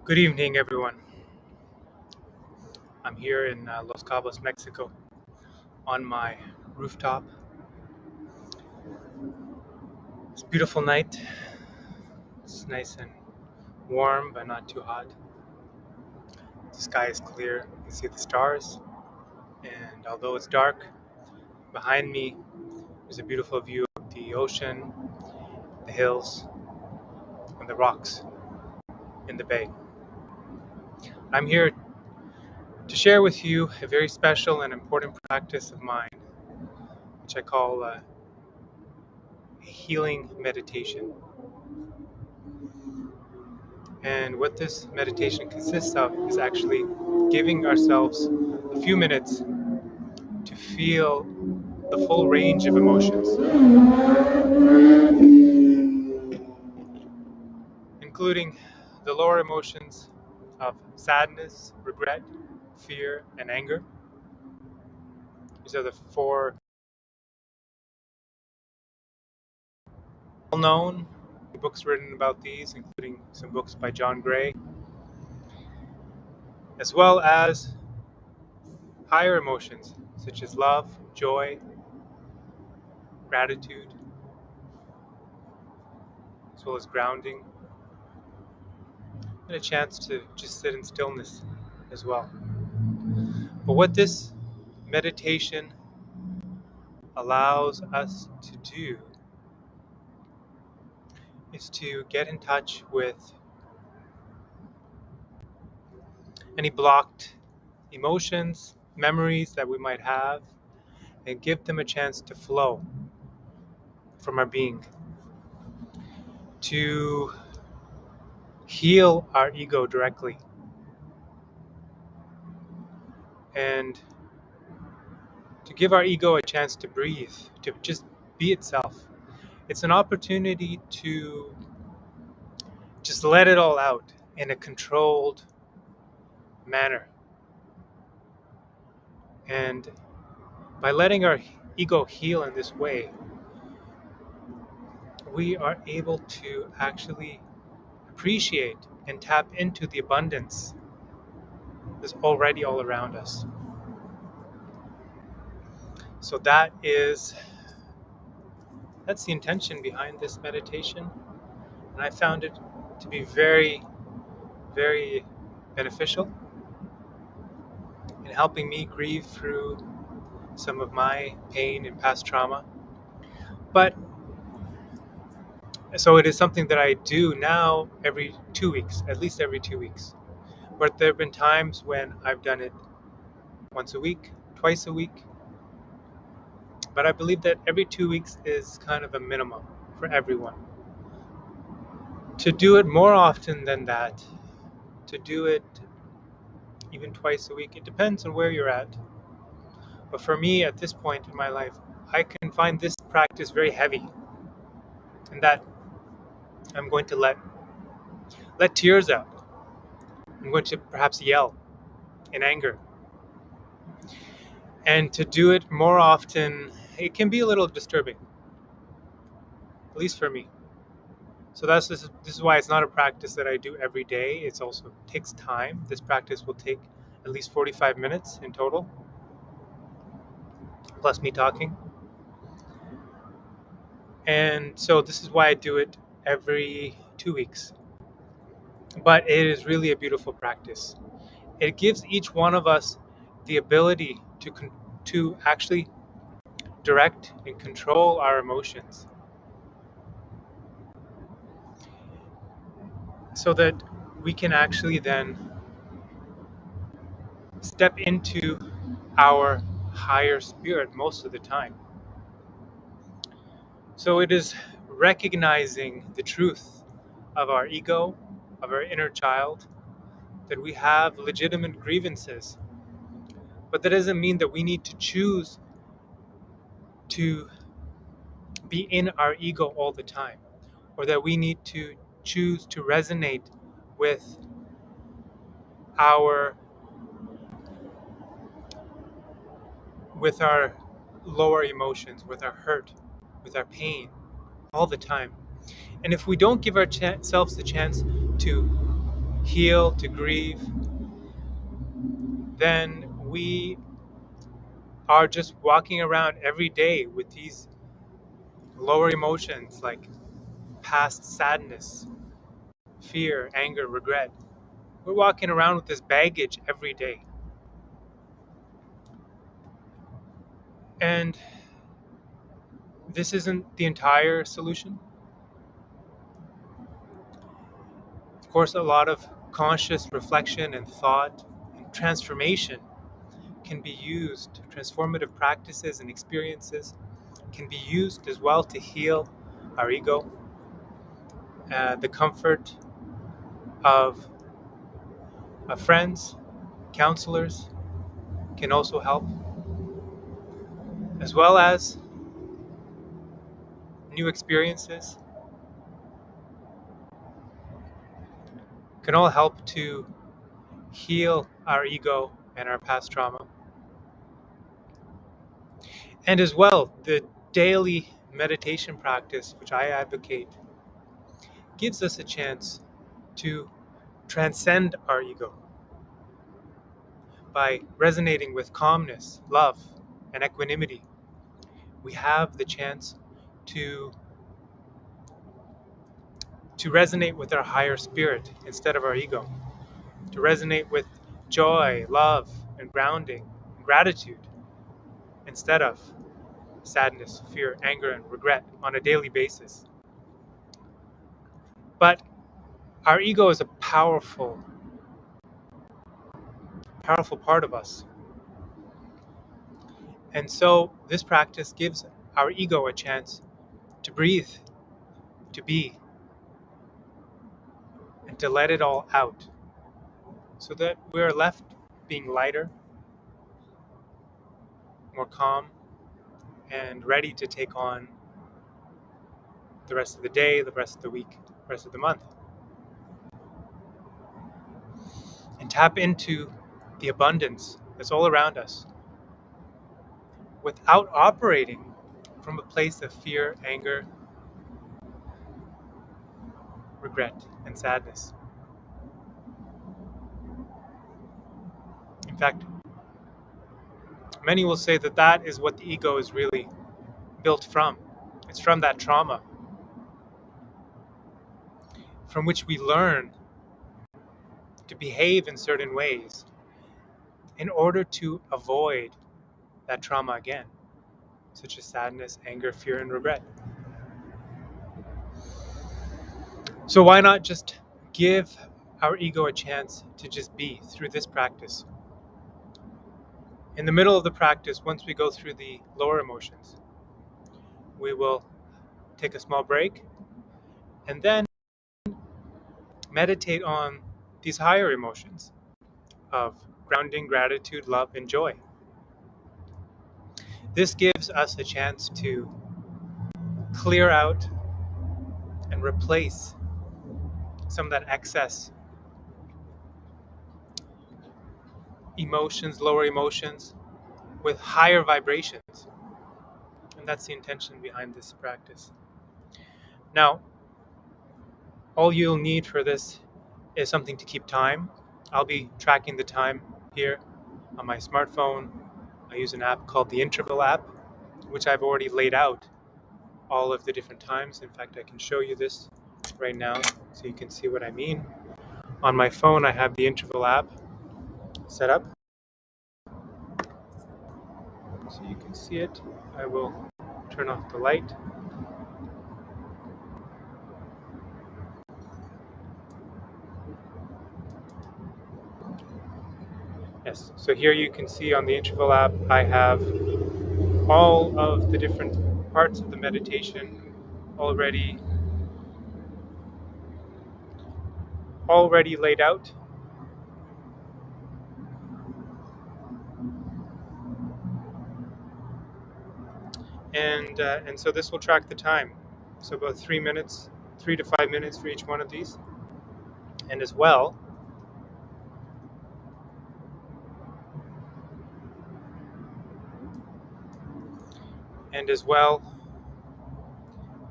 Good evening, everyone. I'm here in Los Cabos, Mexico, on my rooftop. It's a beautiful night. It's nice and warm, but not too hot. The sky is clear. You can see the stars. And although it's dark, behind me is a beautiful view of the ocean, the hills, and the rocks in the bay. I'm here to share with you a very special and important practice of mine, which I call a healing meditation. And what this meditation consists of is actually giving ourselves a few minutes to feel the full range of emotions, including the lower emotions of sadness, regret, fear, and anger. These are the four well-known books written about these, including some books by John Gray, as well as higher emotions such as love, joy, gratitude, as well as grounding, and a chance to just sit in stillness as well. But what this meditation allows us to do is to get in touch with any blocked emotions, memories that we might have, and give them a chance to flow from our being, to heal our ego directly, and to give our ego a chance to breathe, to just be itself. It's an opportunity to just let it all out in a controlled manner. And by letting our ego heal in this way, we are able to actually appreciate and tap into the abundance that's already all around us. So that's the intention behind this meditation. And I found it to be very, very beneficial in helping me grieve through some of my pain and past trauma. But so it is something that I do now every 2 weeks, at least every 2 weeks. But there have been times when I've done it once a week, twice a week. But I believe that every 2 weeks is kind of a minimum for everyone. To do it more often than that, to do it even twice a week, it depends on where you're at. But for me, at this point in my life, I can find this practice very heavy, and that I'm going to let tears out. I'm going to perhaps yell in anger. And to do it more often, it can be a little disturbing, at least for me. So this is why it's not a practice that I do every day. It also takes time. This practice will take at least 45 minutes in total, plus me talking. And so this is why I do it every 2 weeks. But it is really a beautiful practice. It gives each one of us the ability to actually direct and control our emotions, so that we can actually then step into our higher spirit most of the time. So it is recognizing the truth of our ego, of our inner child, that we have legitimate grievances. But that doesn't mean that we need to choose to be in our ego all the time, or that we need to choose to resonate with our lower emotions, with our hurt, with our pain all the time. And if we don't give ourselves the chance to heal, to grieve, then we are just walking around every day with these lower emotions like past sadness, fear, anger, regret. We're walking around with this baggage every day. And this isn't the entire solution. Of course, a lot of conscious reflection and thought and transformation can be used. Transformative practices and experiences can be used as well to heal our ego. The comfort of friends, counselors can also help, as well as new experiences can all help to heal our ego and our past trauma. And as well, the daily meditation practice, which I advocate, gives us a chance to transcend our ego by resonating with calmness, love, and equanimity. We have the chance to resonate with our higher spirit instead of our ego, to resonate with joy, love, and grounding, and gratitude instead of sadness, fear, anger, and regret on a daily basis. But our ego is a powerful, powerful part of us. And so this practice gives our ego a chance to breathe, to be, and to let it all out so that we're left being lighter, more calm, and ready to take on the rest of the day, the rest of the week, the rest of the month. And tap into the abundance that's all around us without operating from a place of fear, anger, regret, and sadness. In fact, many will say that that is what the ego is really built from. It's from that trauma from which we learn to behave in certain ways in order to avoid that trauma again, such as sadness, anger, fear, and regret. So why not just give our ego a chance to just be through this practice? In the middle of the practice, once we go through the lower emotions, we will take a small break and then meditate on these higher emotions of grounding, gratitude, love, and joy. This gives us a chance to clear out and replace some of that excess emotions, lower emotions, with higher vibrations. And that's the intention behind this practice. Now, all you'll need for this is something to keep time. I'll be tracking the time here on my smartphone. I use an app called the Interval app, which I've already laid out all of the different times. In fact, I can show you this right now so you can see what I mean. On my phone, I have the Interval app set up so you can see it. I will turn off the light. Yes, so here you can see on the Interval app, I have all of the different parts of the meditation already laid out. And so this will track the time. So about 3 minutes, 3 to 5 minutes for each one of these. And as well,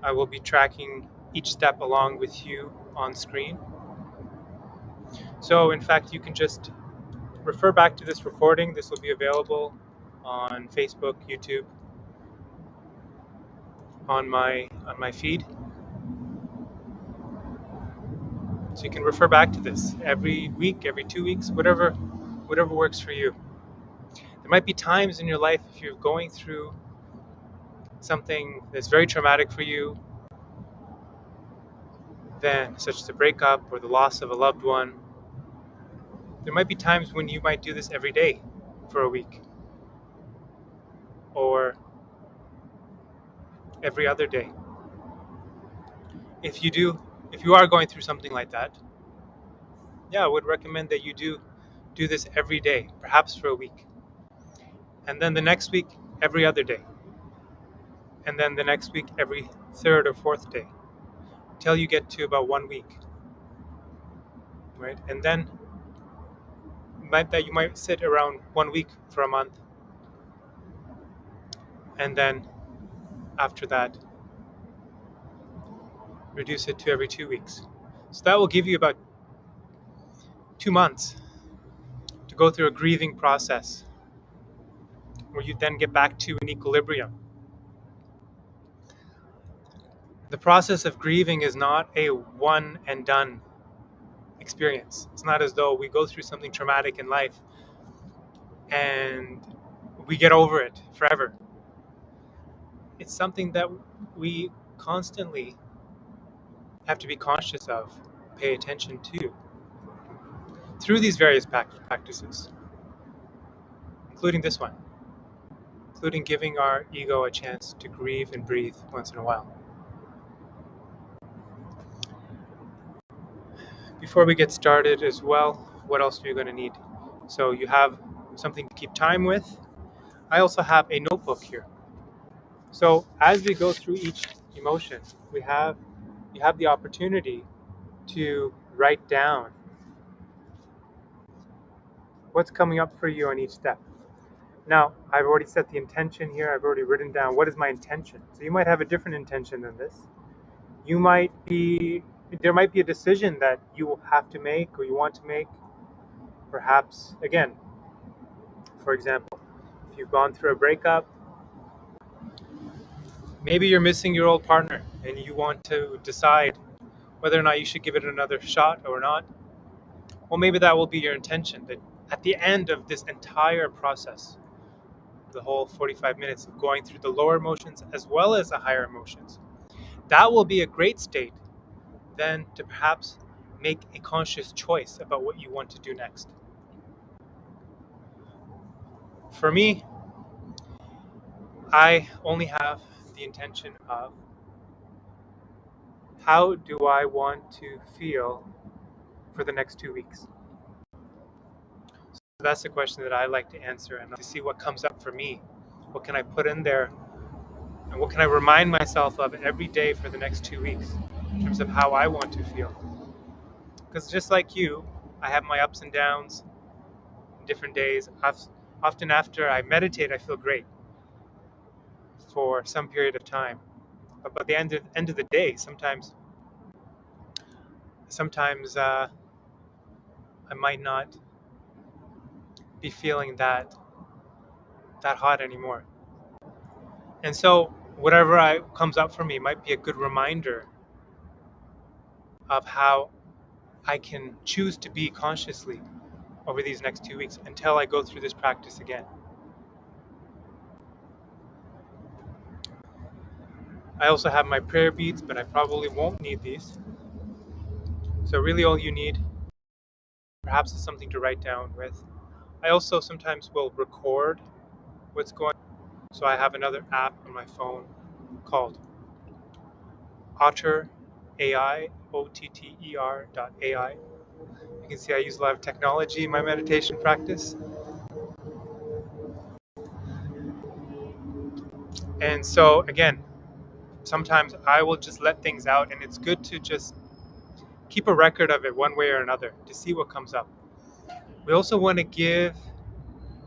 I will be tracking each step along with you on screen. So, in fact, you can just refer back to this recording. This will be available on Facebook, YouTube, on my feed. So you can refer back to this every week, every 2 weeks, whatever works for you. There might be times in your life if you're going through something that's very traumatic for you, then such as a breakup or the loss of a loved one. There might be times when you might do this every day for a week or every other day. If you are going through something like that, yeah, I would recommend that you do this every day, perhaps for a week. And then the next week, every other day. And then the next week, every third or fourth day, till you get to about 1 week, right? And then you might sit around 1 week for a month, and then after that, reduce it to every 2 weeks. So that will give you about 2 months to go through a grieving process where you then get back to an equilibrium. The process of grieving is not a one and done experience. It's not as though we go through something traumatic in life and we get over it forever. It's something that we constantly have to be conscious of, pay attention to, through these various practices, including this one, including giving our ego a chance to grieve and breathe once in a while. Before we get started as well, what else are you going to need? So you have something to keep time with. I also have a notebook here. So as we go through each emotion, you have the opportunity to write down what's coming up for you on each step. Now, I've already set the intention here. I've already written down what is my intention. So you might have a different intention than this. There might be a decision that you will have to make or you want to make. Perhaps, again, for example, if you've gone through a breakup, maybe you're missing your old partner and you want to decide whether or not you should give it another shot or not. Well, maybe that will be your intention, that at the end of this entire process, the whole 45 minutes of going through the lower emotions as well as the higher emotions, that will be a great state then to perhaps make a conscious choice about what you want to do next. For me, I only have the intention of how do I want to feel for the next 2 weeks. So that's the question that I like to answer and to see what comes up for me. What can I put in there and what can I remind myself of every day for the next 2 weeks in terms of how I want to feel. Because just like you, I have my ups and downs in different days. Often after I meditate, I feel great for some period of time. But by the end of the day, sometimes I might not be feeling that hot anymore. And so whatever comes up for me might be a good reminder of how I can choose to be consciously over these next 2 weeks until I go through this practice again. I also have my prayer beads, but I probably won't need these. So really all you need perhaps is something to write down with. I also sometimes will record what's going on. So I have another app on my phone called Otter AI, OTTER.ai. You can see I use a lot of technology in my meditation practice. And so again, sometimes I will just let things out, and it's good to just keep a record of it one way or another to see what comes up. We also want to give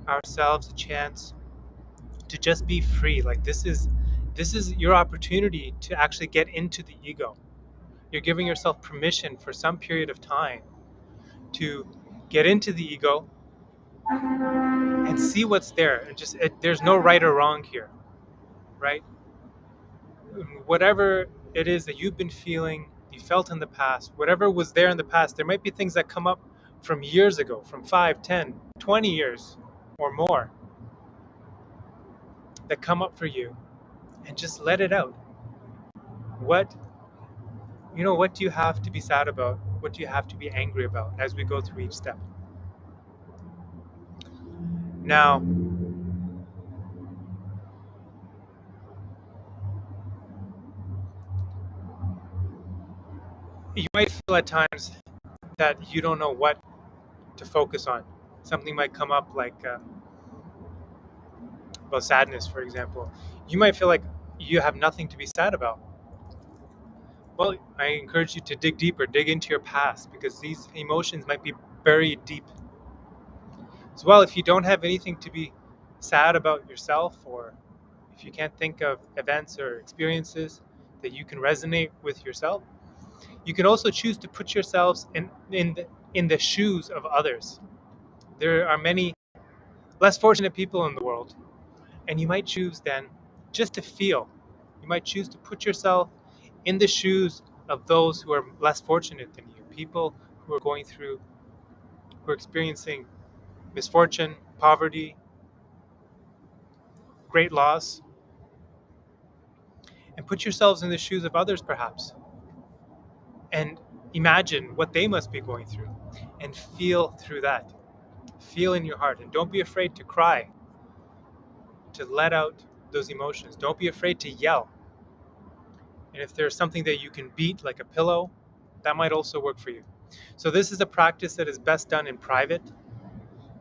ourselves a chance to just be free. Like this is your opportunity to actually get into the ego. You're giving yourself permission for some period of time to get into the ego and see what's there. And there's no right or wrong here, right? Whatever it is that you've been feeling, you felt in the past, whatever was there in the past, there might be things that come up from years ago, from 5, 10, 20 years or more, that come up for you, and just let it out. What what do you have to be sad about? What do you have to be angry about as we go through each step? Now, you might feel at times that you don't know what to focus on. Something might come up like about sadness, for example. You might feel like you have nothing to be sad about. Well, I encourage you to dig deeper, dig into your past, because these emotions might be buried deep. As well, if you don't have anything to be sad about yourself, or if you can't think of events or experiences that you can resonate with yourself, you can also choose to put yourselves in the shoes of others. There are many less fortunate people in the world, and you might choose then just to feel. You might choose to put yourself in the shoes of those who are less fortunate than you, people who are going through, who are experiencing misfortune, poverty, great loss, and put yourselves in the shoes of others perhaps, and imagine what they must be going through, and feel through that. Feel in your heart, and don't be afraid to cry, to let out those emotions. Don't be afraid to yell. And if there's something that you can beat, like a pillow, that might also work for you. So this is a practice that is best done in private.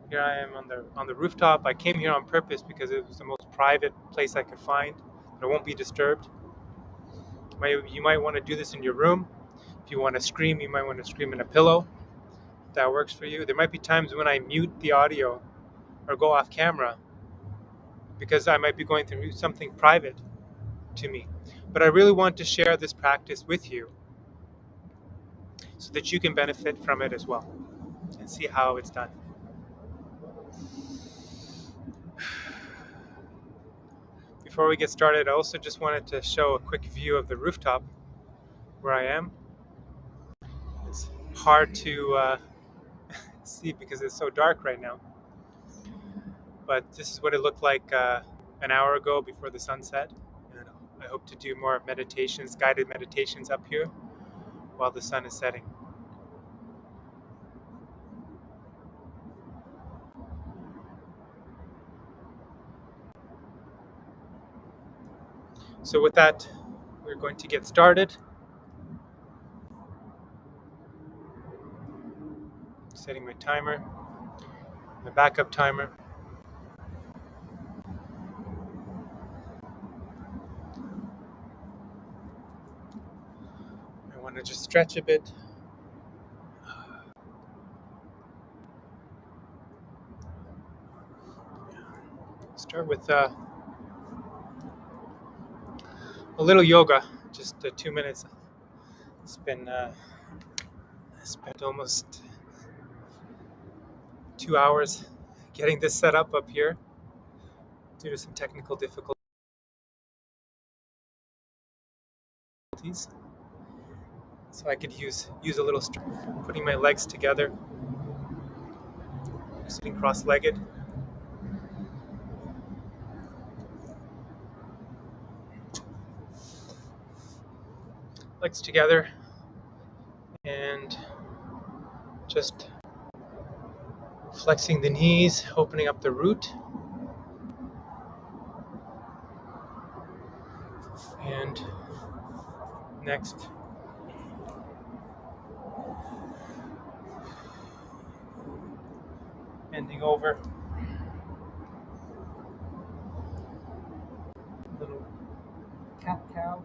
Here I am on the rooftop. I came here on purpose because it was the most private place I could find. I won't be disturbed. You might want to do this in your room. If you want to scream, you might want to scream in a pillow. If that works for you. There might be times when I mute the audio or go off camera because I might be going through something private to me. But I really want to share this practice with you so that you can benefit from it as well and see how it's done. Before we get started, I also just wanted to show a quick view of the rooftop where I am. It's hard to see because it's so dark right now. But this is what it looked like an hour ago before the sunset. And I hope to do more meditations, guided meditations up here while the sun is setting. So with that, we're going to get started. Setting my timer, my backup timer. I want to just stretch a bit. Start with a little yoga, just 2 minutes. It's been I spent almost 2 hours getting this set up here due to some technical difficulties. So I could use a little putting my legs together, sitting cross-legged. Legs together and just flexing the knees, opening up the root. And next, bending over. Little cat cow.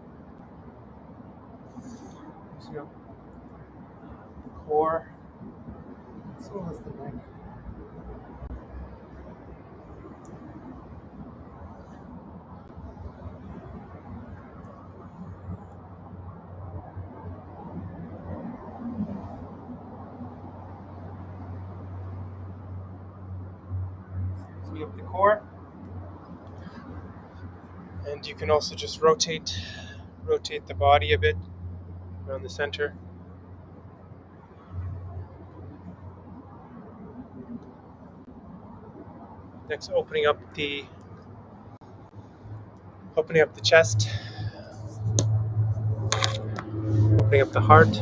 So the core, as well as the neck. Free up the core. And you can also just rotate the body a bit around the center. Next, opening up the chest, opening up the heart,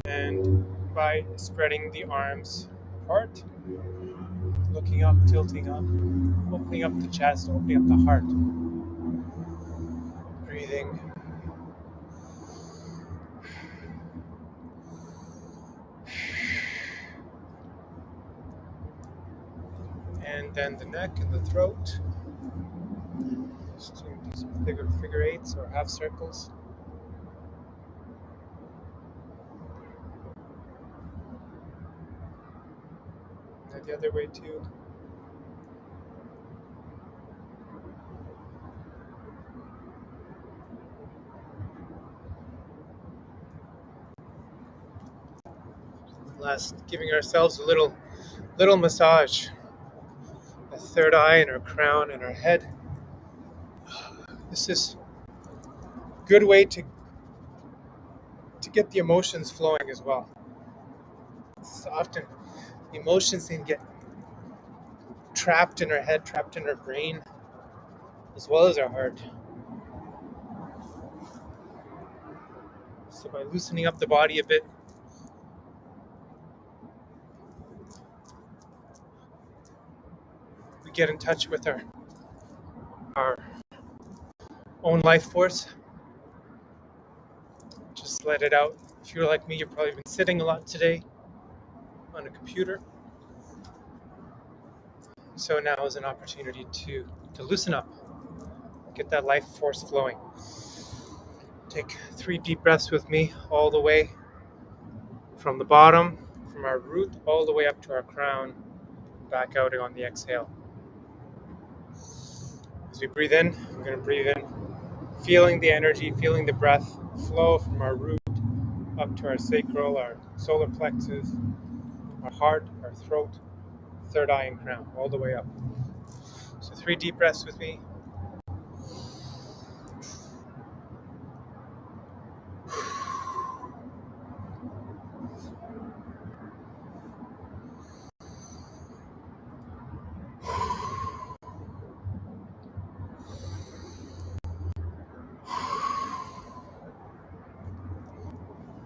and by spreading the arms apart, looking up, tilting up, opening up the chest, opening up the heart, breathing. And then the neck and the throat. Just doing these bigger figure eights or half circles. And the other way too. Last, giving ourselves a little massage. A third eye and our crown and our head. This is a good way to get the emotions flowing as well. So often emotions can get trapped in our head, trapped in our brain, as well as our heart. So by loosening up the body a bit, we get in touch with our own life force. Just let it out. If you're like me, you've probably been sitting a lot today on a computer. So now is an opportunity to loosen up, get that life force flowing. Take 3 deep breaths with me all the way from the bottom, from our root, all the way up to our crown, back out on the exhale. As we breathe in, we're going to breathe in, feeling the energy, feeling the breath flow from our root up to our sacral, our solar plexus, our heart, our throat, third eye and crown, all the way up. So 3 deep breaths with me.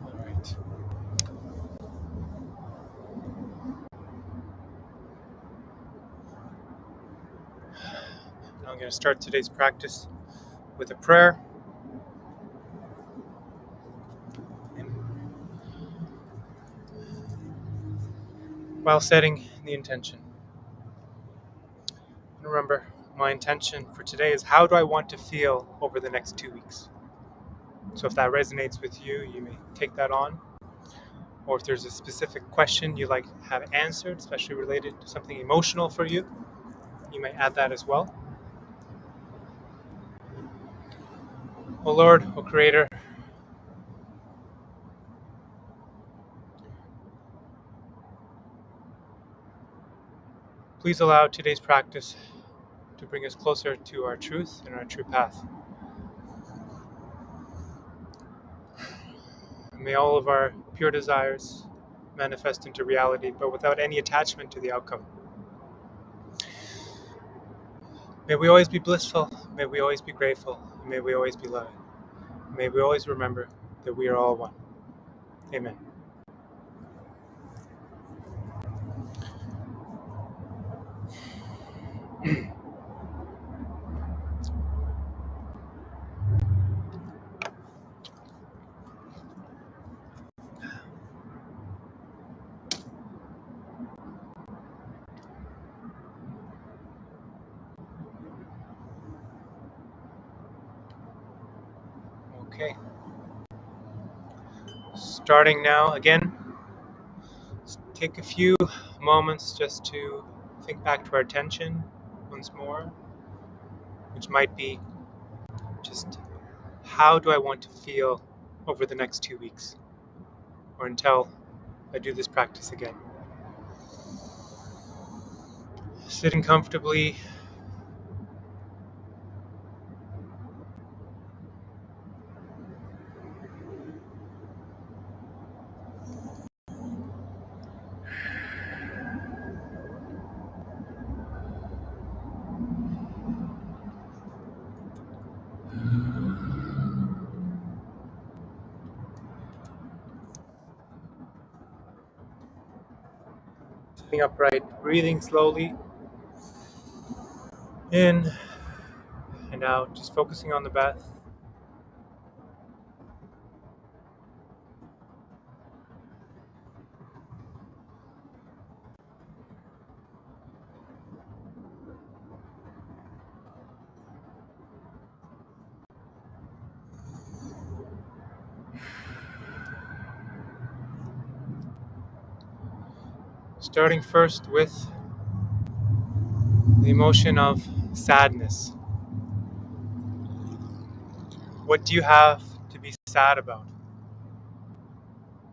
All right. Now I'm going to start today's practice with a prayer. While setting the intention. And remember, my intention for today is how do I want to feel over the next 2 weeks? So if that resonates with you, you may take that on. Or if there's a specific question you'd like to have answered, especially related to something emotional for you, you may add that as well. O Lord, O Creator, please allow today's practice to bring us closer to our truth and our true path. May all of our pure desires manifest into reality, but without any attachment to the outcome. May we always be blissful. May we always be grateful. May we always be loving. May we always remember that we are all one. Amen. Okay. Starting now again. Take a few moments just to think back to our attention once more, which might be just how do I want to feel over the next 2 weeks or until I do this practice again. Sitting comfortably. Sitting upright. Breathing slowly in and out. Just focusing on the breath. Starting first with the emotion of sadness. What do you have to be sad about?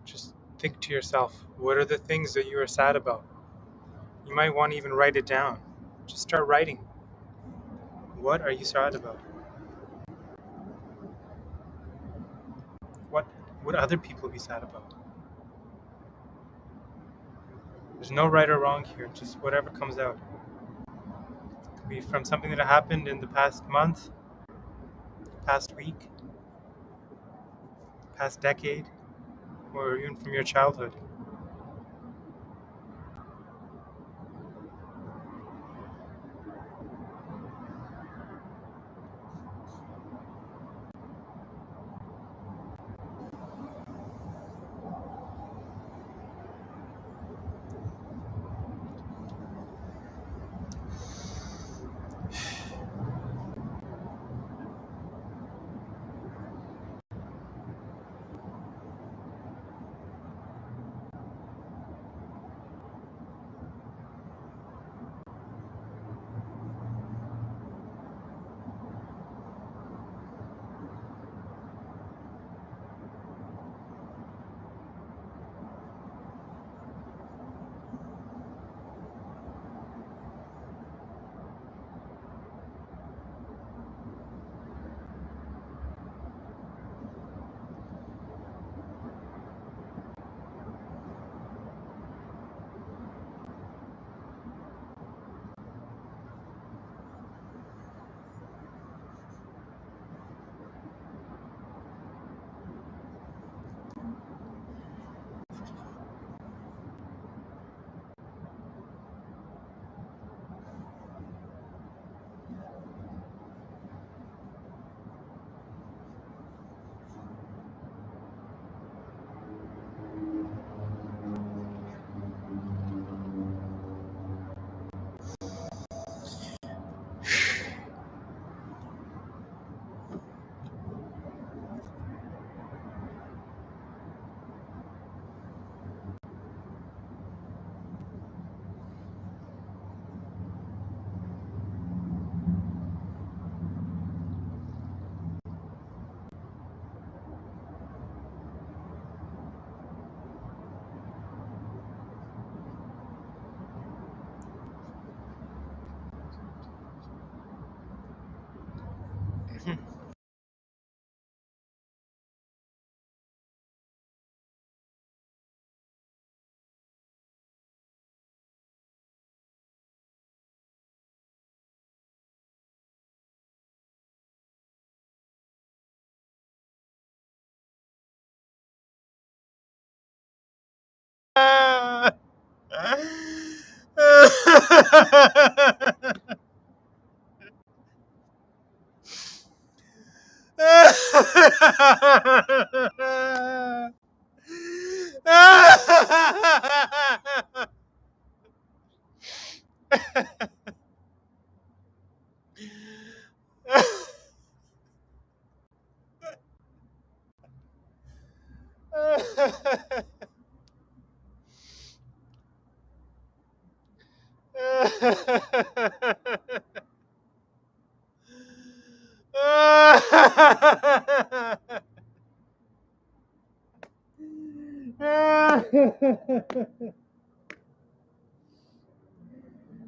Just think to yourself, what are the things that you are sad about? You might want to even write it down. Just start writing. What are you sad about? What would other people be sad about? There's no right or wrong here, just whatever comes out. It could be from something that happened in the past month, past week, past decade, or even from your childhood.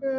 You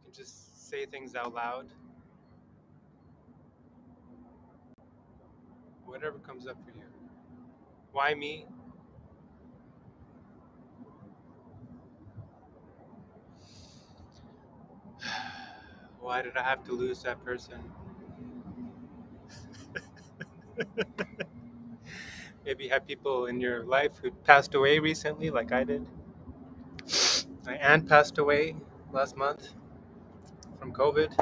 can just say things out loud, whatever comes up for you. Why me? Why did I have to lose that person? Maybe you have people in your life who passed away recently, like I did. My aunt passed away last month from COVID.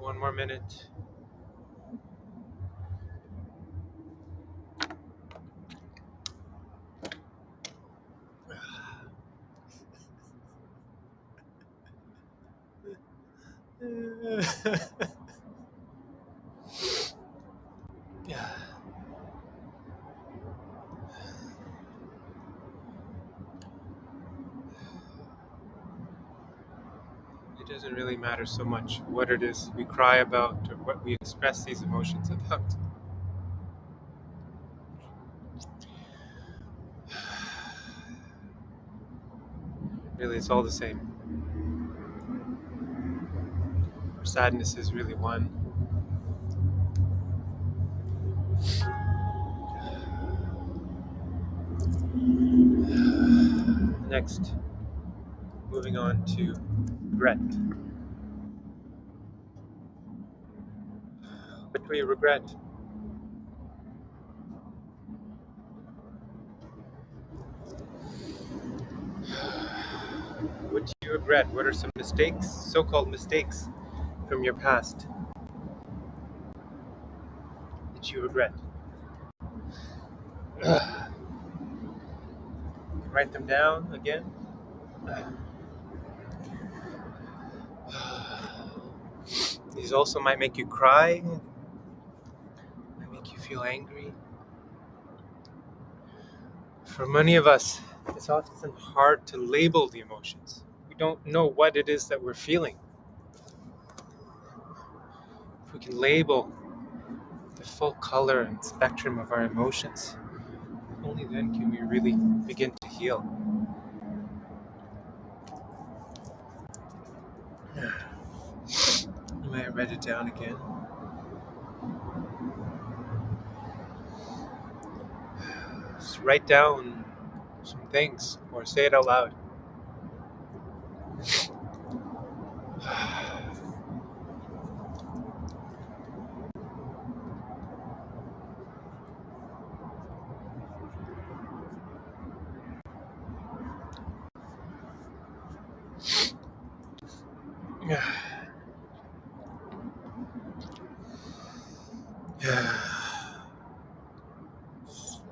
One more minute. Yeah. It doesn't really matter so much what it is we cry about or what we express these emotions about. Really, it's all the same. Our sadness is really one. Next, moving on to regret. What do we regret? What do you regret? What are some mistakes, so called mistakes, from your past that you regret? Write them down again. These also might make you cry, might make you feel angry. For many of us, it's often hard to label the emotions. We don't know what it is that we're feeling. If we can label the full color and spectrum of our emotions, only then can we really begin to heal. You might write it down again. Just write down some things or say it out loud.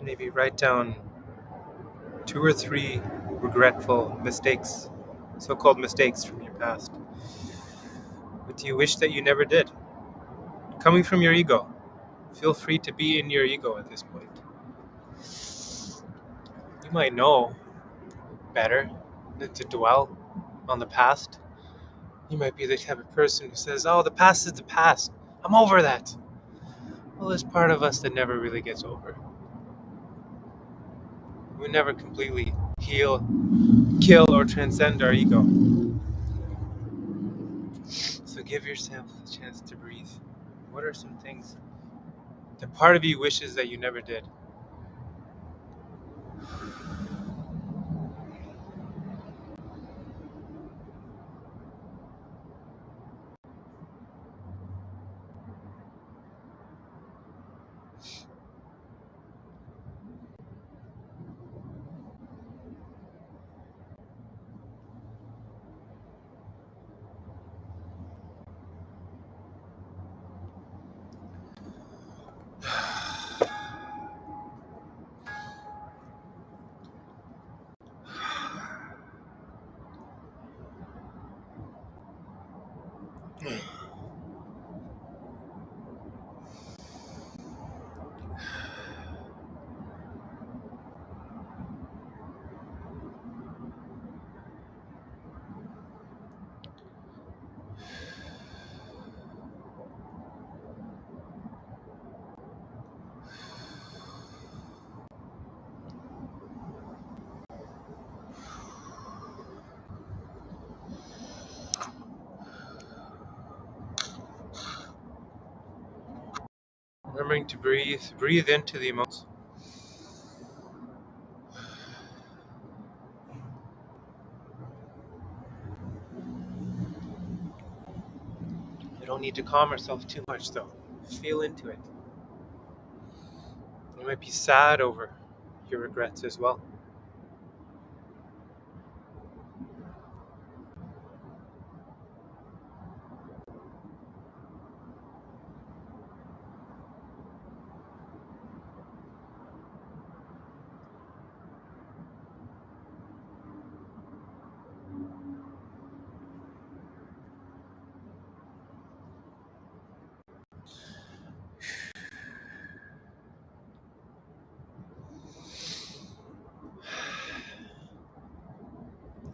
Maybe write down 2 or 3 regretful mistakes, so-called mistakes from your past. What do you wish that you never did? Coming from your ego. Feel free to be in your ego at this point. You might know better than to dwell on the past. You might be the type of person who says, oh, the past is the past. I'm over that. Well, there's part of us that never really gets over. We never completely heal, kill, or transcend our ego. So give yourself a chance to breathe. What are some things that part of you wishes that you never did? Remembering to breathe into the emotions. You don't need to calm yourself too much, though. Feel into it. You might be sad over your regrets as well.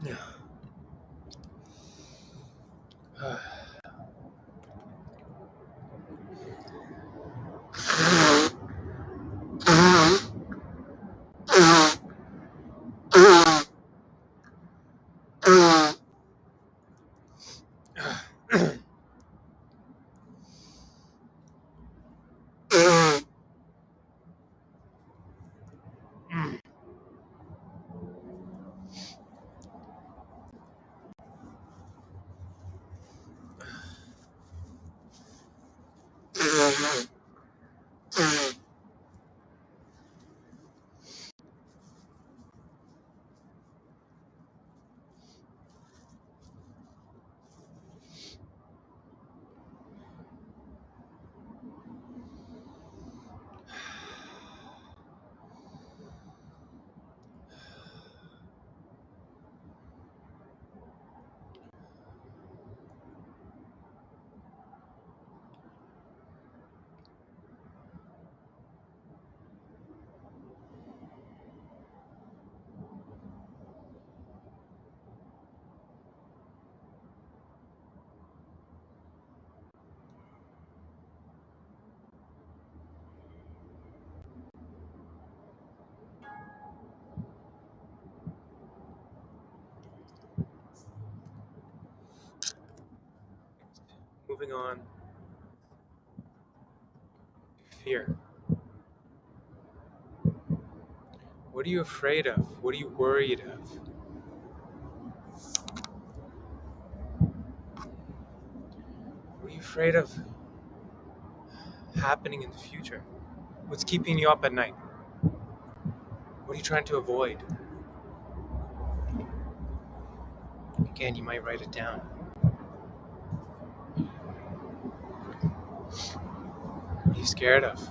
Yeah. moving on. Fear. What are you afraid of? What are you worried of? What are you afraid of happening in the future? What's keeping you up at night? What are you trying to avoid? Again, you might write it down. What are you scared of?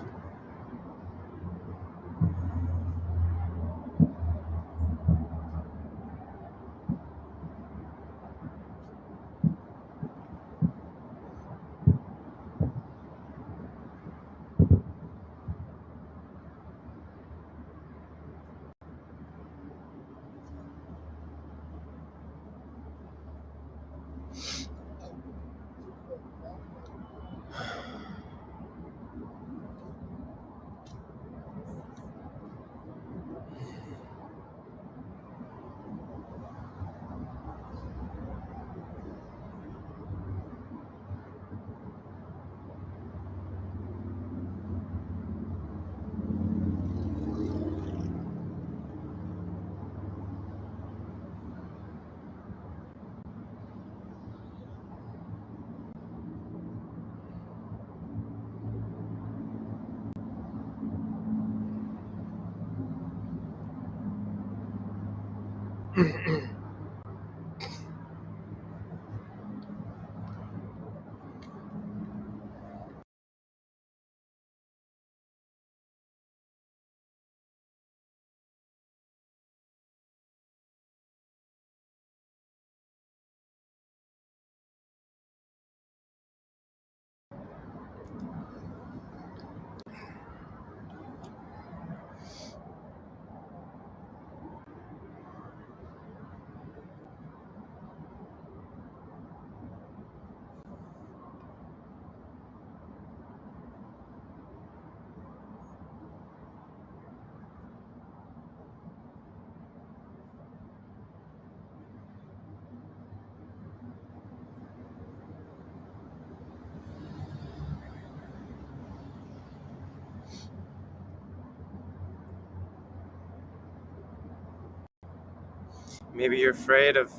Maybe you're afraid of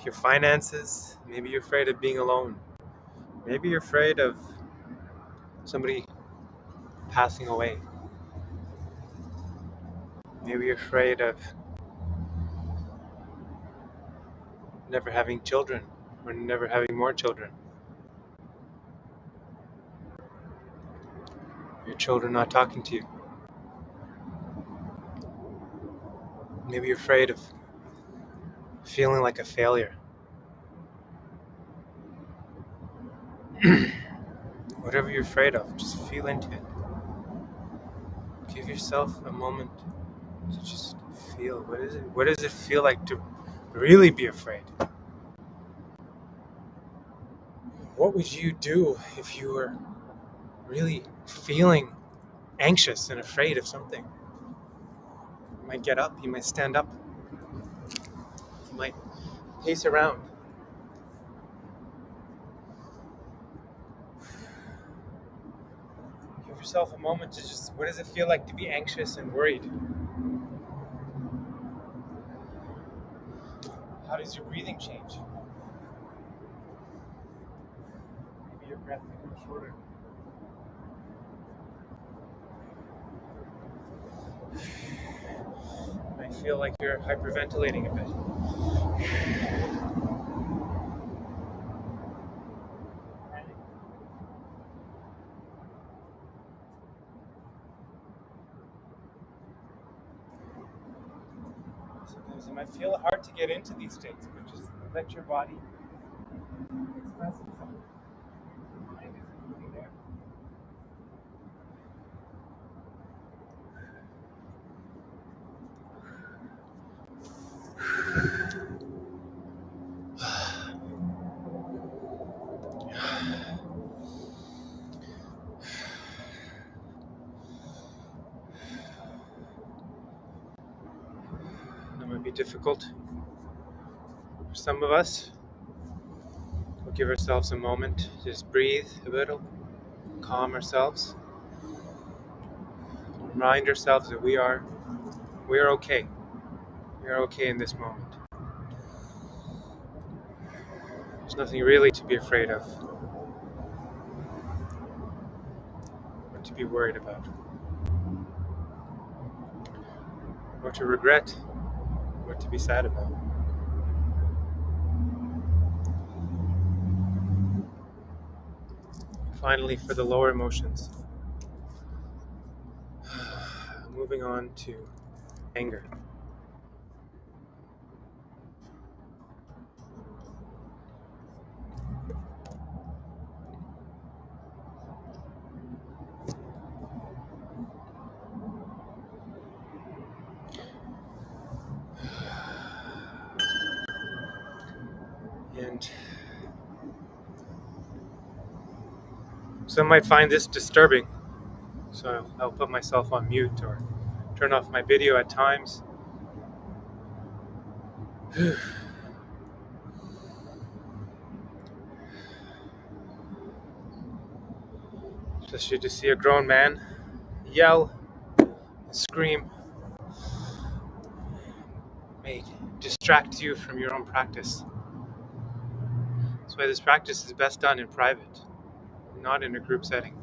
your finances. Maybe you're afraid of being alone. Maybe you're afraid of somebody passing away. Maybe you're afraid of never having children or never having more children. Your children not talking to you. Maybe you're afraid of feeling like a failure. Whatever you're afraid of, just feel into it. Give yourself a moment to just feel. What does it feel like to really be afraid? What would you do if you were really feeling anxious and afraid of something? You might get up, you might stand up, you might pace around. Give yourself a moment to just, what does it feel like to be anxious and worried? How does your breathing change? Maybe your breath becomes shorter. You might feel like you're hyperventilating a bit. Sometimes it might feel hard to get into these states, but just let your body express itself. Your mind isn't really there. That might be difficult for some of us. give ourselves a moment, just breathe a little, calm ourselves, remind ourselves that we are okay. We are okay in this moment. There's nothing really to be afraid of or to be worried about or to regret or to be sad about. Finally, for the lower emotions, moving on to anger. And some might find this disturbing, so I'll put myself on mute or turn off my video at times. Especially to see a grown man yell, scream, may distract you from your own practice. That's why this practice is best done in private, not in a group setting.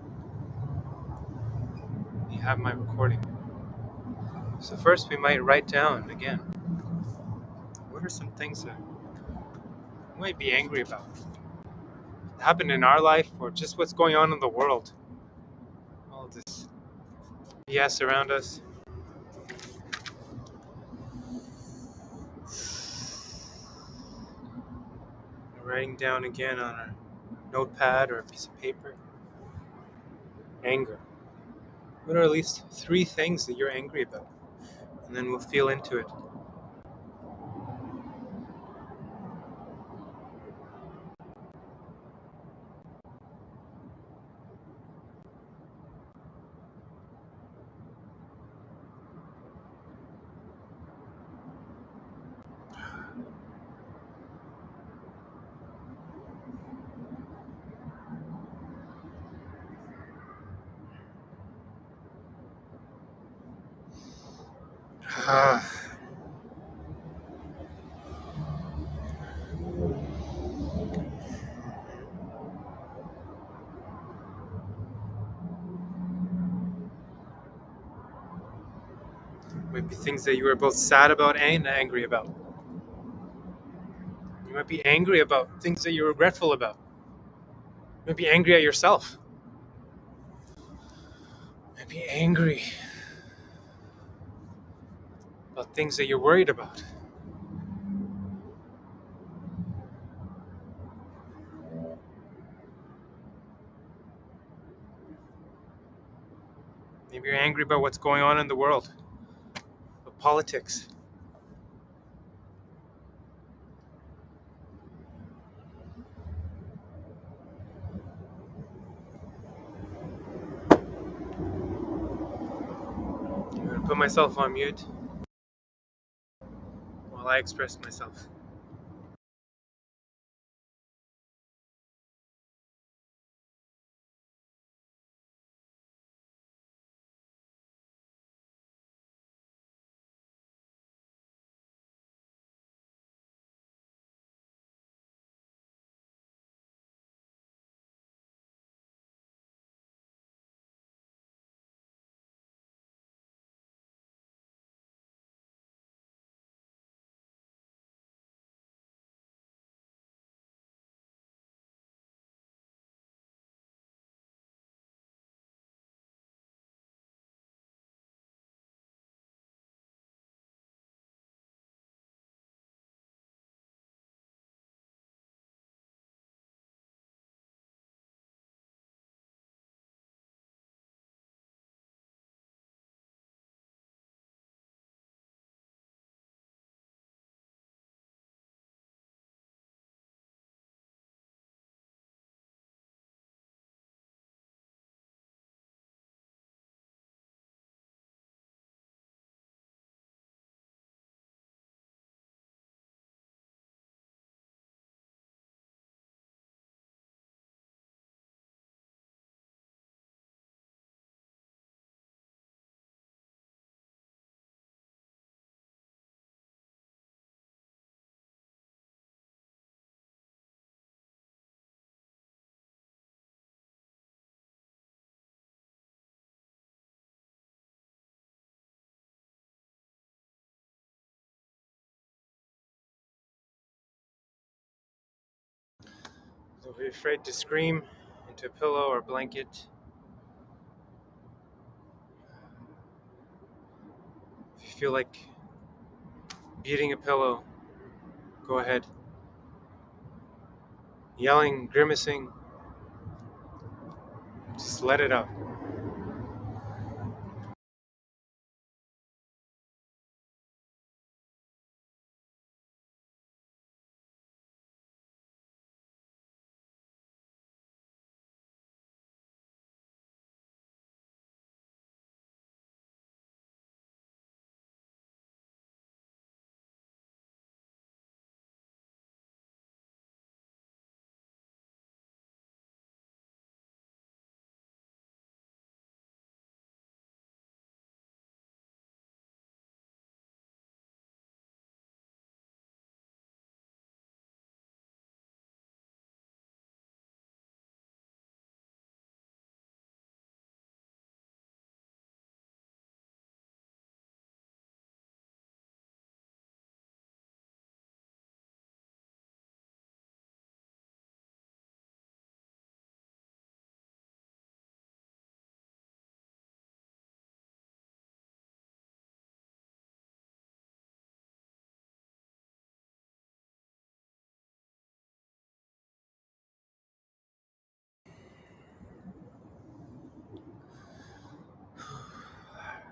You have my recording. So first we might write down again, what are some things that we might be angry about? That happened in our life or just what's going on in the world? All of this BS around us. Writing down again on a notepad or a piece of paper. Anger. What are at least 3 things that you're angry about? And then we'll feel into it. Might be things that you are both sad about and angry about. You might be angry about things that you're regretful about. You might be angry at yourself. You might be angry about things that you're worried about. Maybe you're angry about what's going on in the world, about politics. I'm going to put myself on mute while I express myself. Don't be afraid to scream into a pillow or blanket. If you feel like beating a pillow, go ahead. Yelling, grimacing, just let it out.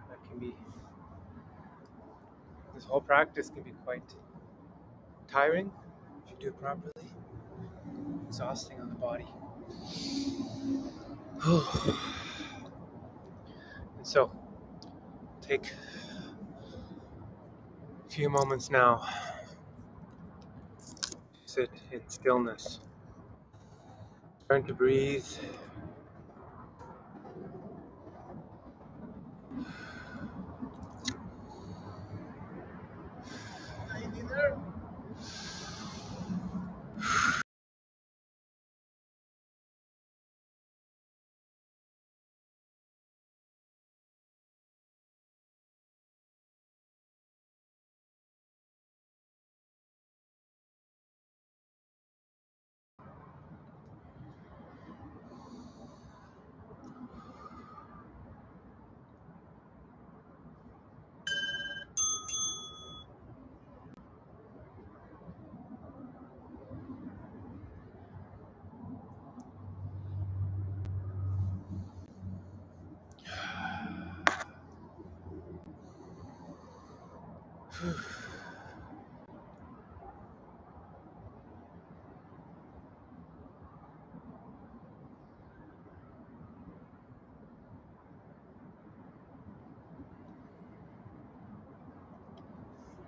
That can be, this whole practice can be quite tiring if you do it properly, exhausting on the body. And so, take a few moments now, sit in stillness, learn to breathe.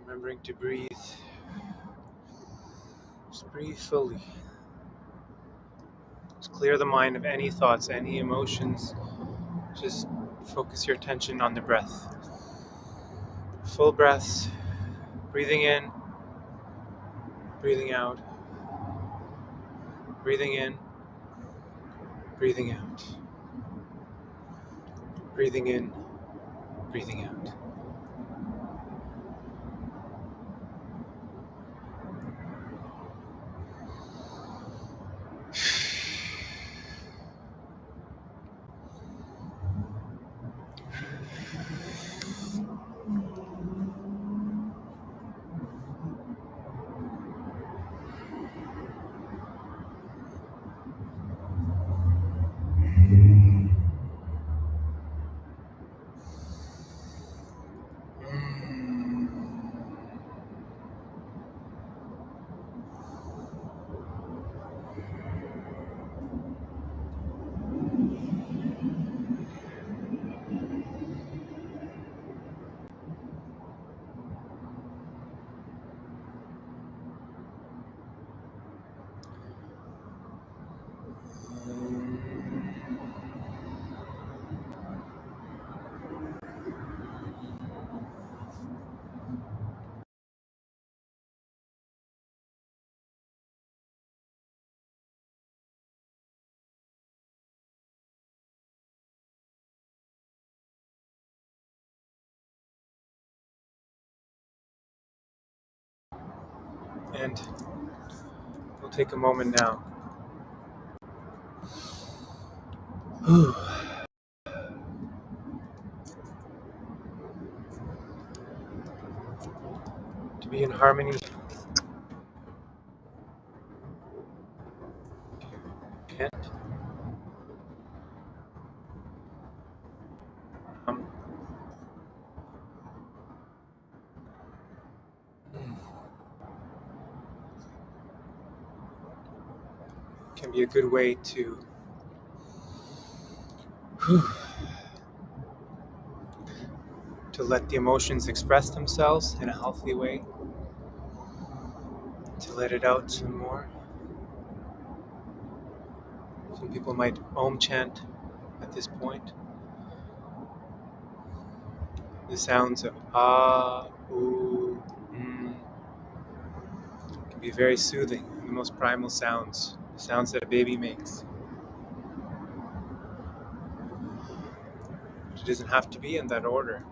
Remembering to breathe. Just breathe fully. Just clear the mind of any thoughts, any emotions. Just focus your attention on the breath. Full breaths. Breathing in, breathing out. Breathing in, breathing out. Breathing in, breathing out. And we'll take a moment now Whew. To be in harmony. Can't. Um, can be a good way to to let the emotions express themselves in a healthy way, to let it out some more. Some people might om chant at this point. The sounds of ah, ooh, can be very soothing. The most primal sounds, the sounds that a baby makes. It doesn't have to be in that order.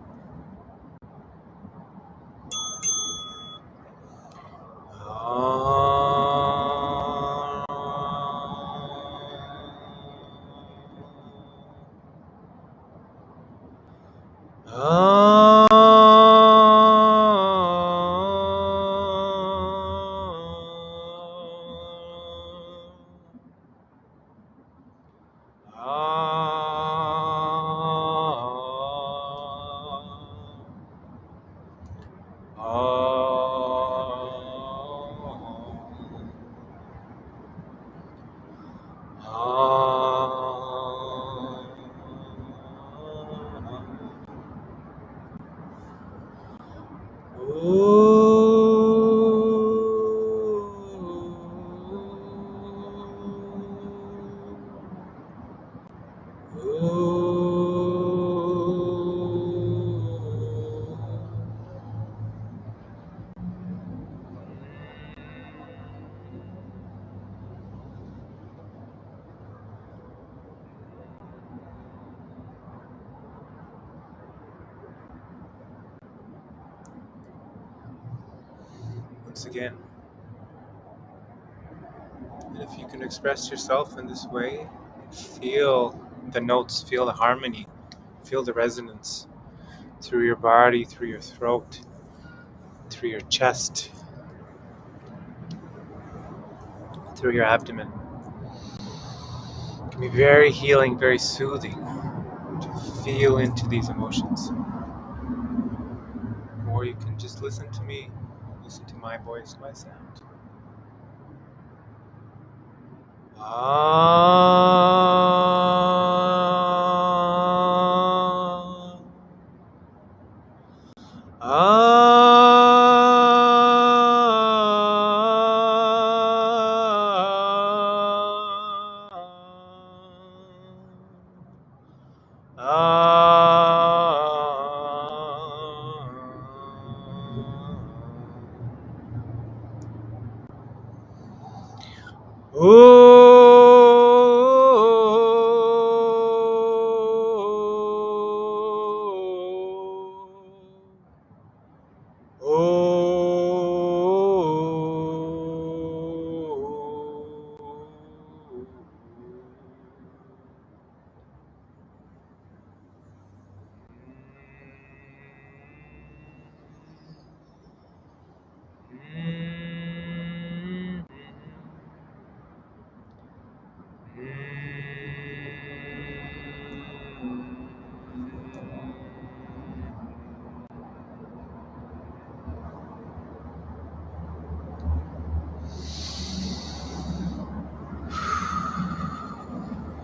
Once again, and if you can express yourself in this way, feel the notes, feel the harmony, feel the resonance through your body, through your throat, through your chest, through your abdomen. It can be very healing, very soothing to feel into these emotions. Or you can just listen to me, listen to my voice, my sound. Ah.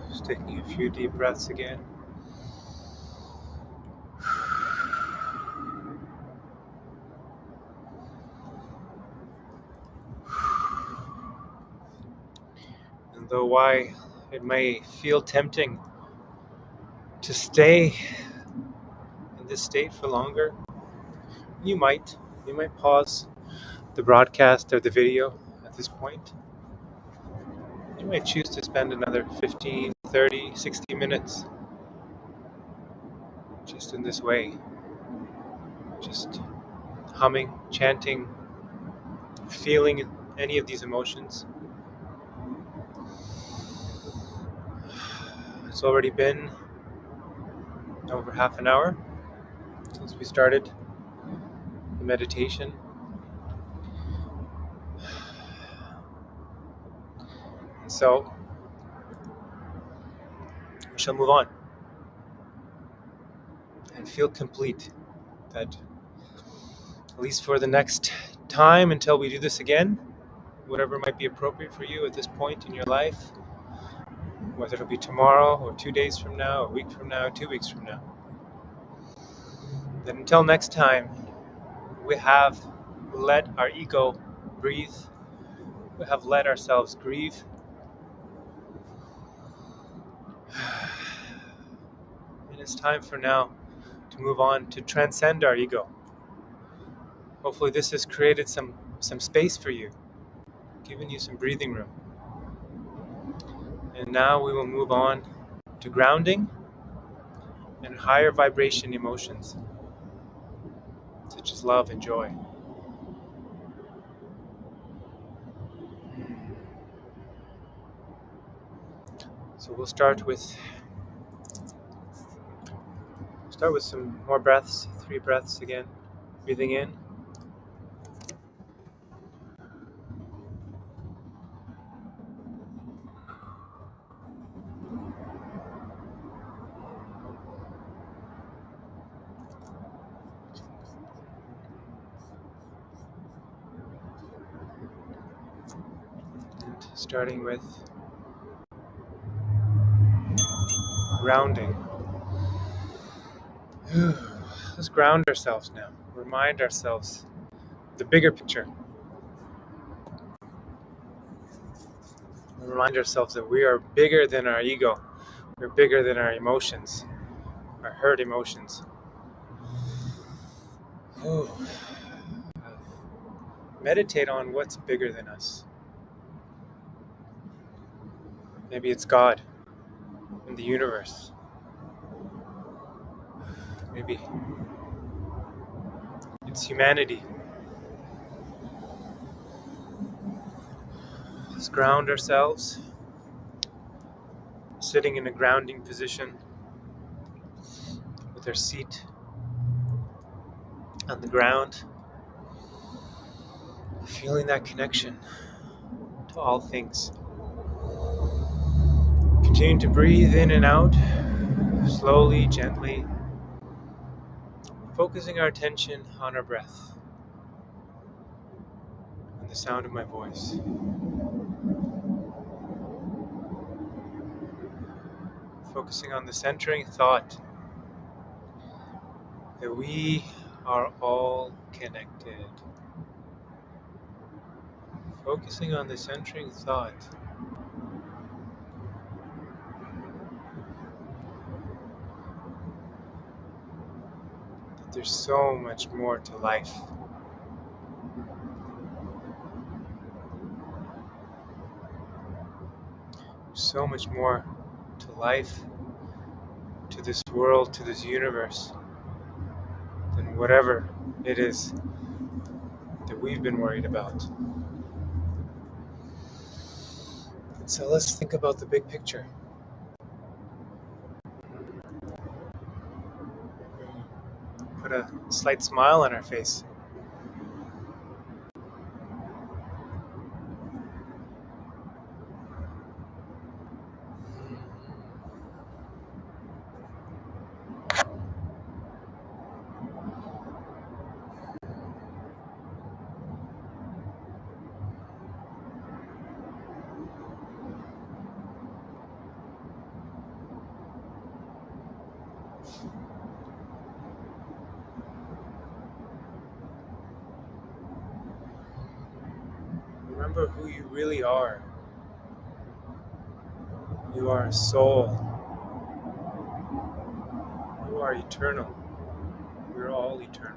Just taking a few deep breaths again. And though why it may feel tempting to stay in this state for longer, you might pause the broadcast or the video at this point. You might choose to spend another 15, 30, 60 minutes just in this way, just humming, chanting, feeling any of these emotions. It's already been over half an hour since we started the meditation. And so we shall move on and feel complete. That at least for the next time until we do this again, whatever might be appropriate for you at this point in your life, whether it'll be tomorrow or 2 days from now, a week from now, 2 weeks from now. Then until next time, we have let our ego breathe. We have let ourselves grieve. And it's time for now to move on to transcend our ego. Hopefully this has created some space for you, given you some breathing room. And now we will move on to grounding and higher vibration emotions, such as love and joy. So we'll start with some more breaths, 3 breaths again. Breathing in. And starting with grounding. Let's ground ourselves now. Remind ourselves the bigger picture. Remind ourselves that we are bigger than our ego. We're bigger than our emotions, our hurt emotions. Meditate on what's bigger than us. Maybe it's God and the universe. Maybe it's humanity. Let's ground ourselves, sitting in a grounding position with our seat on the ground, feeling that connection to all things. Continue to breathe in and out, slowly, gently, focusing our attention on our breath and the sound of my voice. Focusing on the centering thought that we are all connected. Focusing on the centering thought that there's so much more to life. So much more to life, to this world, to this universe, than whatever it is that we've been worried about. So let's think about the big picture. Put a slight smile on our face. Remember who you really are. You are a soul. You are eternal. We're all eternal.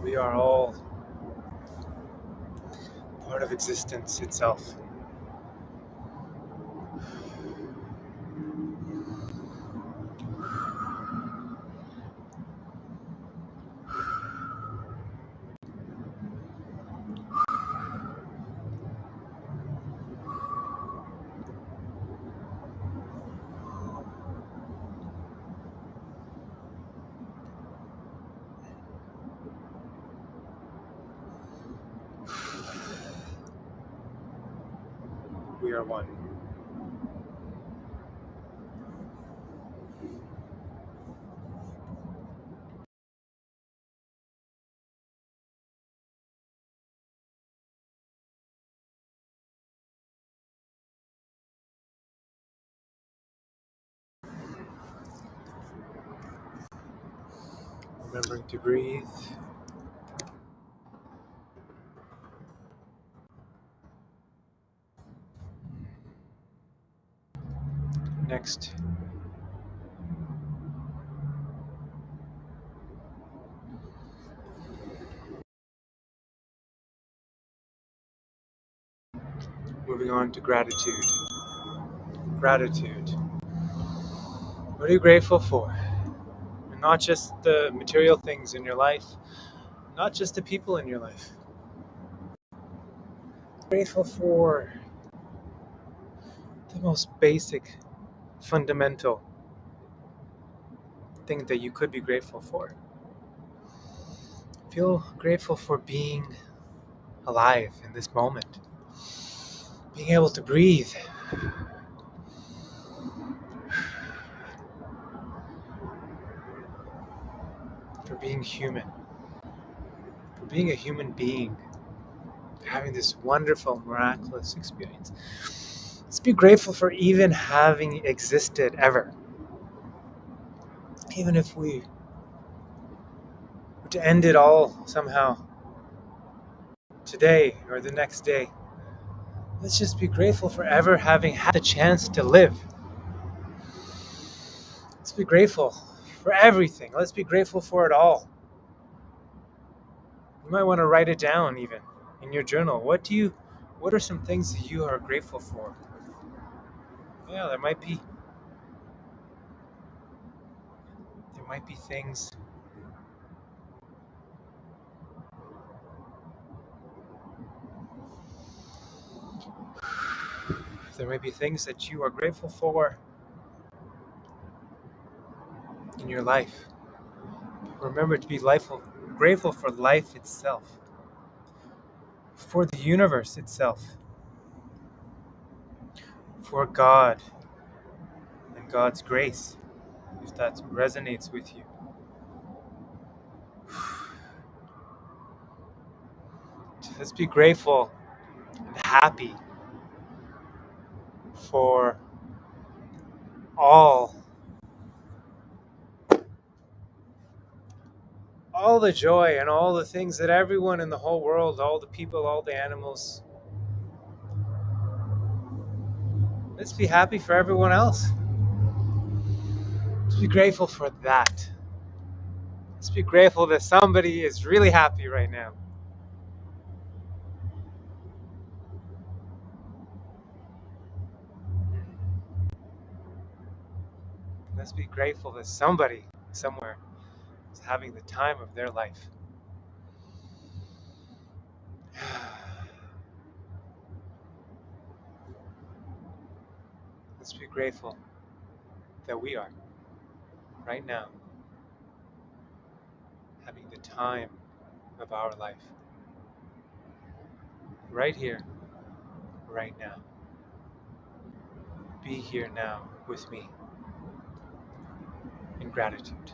We are all part of existence itself. we are one. Remembering to breathe. Next, moving on to gratitude. Gratitude. What are you grateful for? And not just the material things in your life, not just the people in your life. Grateful for the most basic, fundamental thing that you could be grateful for. Feel grateful for being alive in this moment, being able to breathe, for being human, for being a human being, having this wonderful, miraculous experience. Let's be grateful for even having existed ever. Even if we were to end it all somehow today or the next day, let's just be grateful for ever having had the chance to live. Let's be grateful for everything. Let's be grateful for it all. You might want to write it down even in your journal. What are some things that you are grateful for? Yeah, there might be things. There may be things that you are grateful for in your life. Remember to be grateful for life itself, for the universe itself, for God and God's grace, if that resonates with you. Let's be grateful and happy for all the joy and all the things that everyone in the whole world, all the people, all the animals. Let's be happy for everyone else. Let's be grateful for that. Let's be grateful that somebody is really happy right now. Let's be grateful that somebody somewhere is having the time of their life. Let's be grateful that we are, right now, having the time of our life. Right here, right now. Be here now with me in gratitude.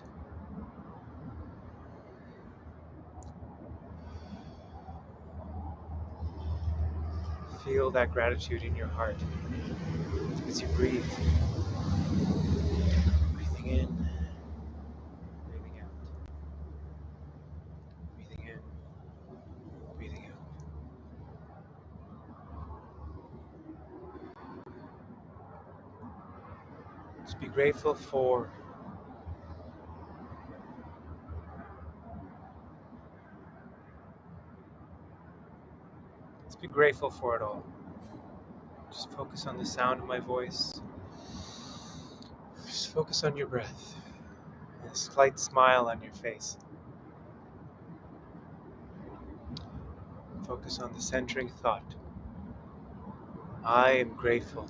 Feel that gratitude in your heart as you breathe. Breathing in, breathing out. Breathing in, breathing out. Just be grateful for Just be grateful for it all. Just focus on the sound of my voice. Just focus on your breath. And a slight smile on your face. Focus on the centering thought. I am grateful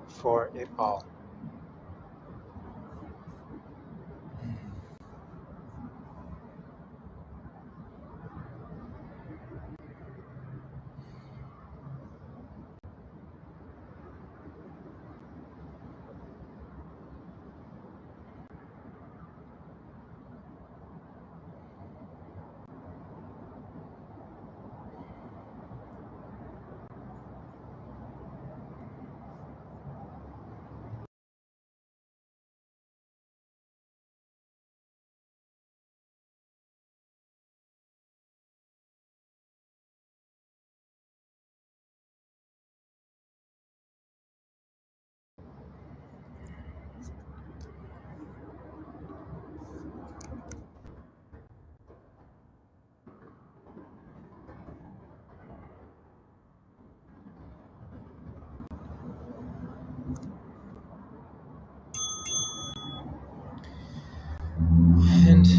for it all.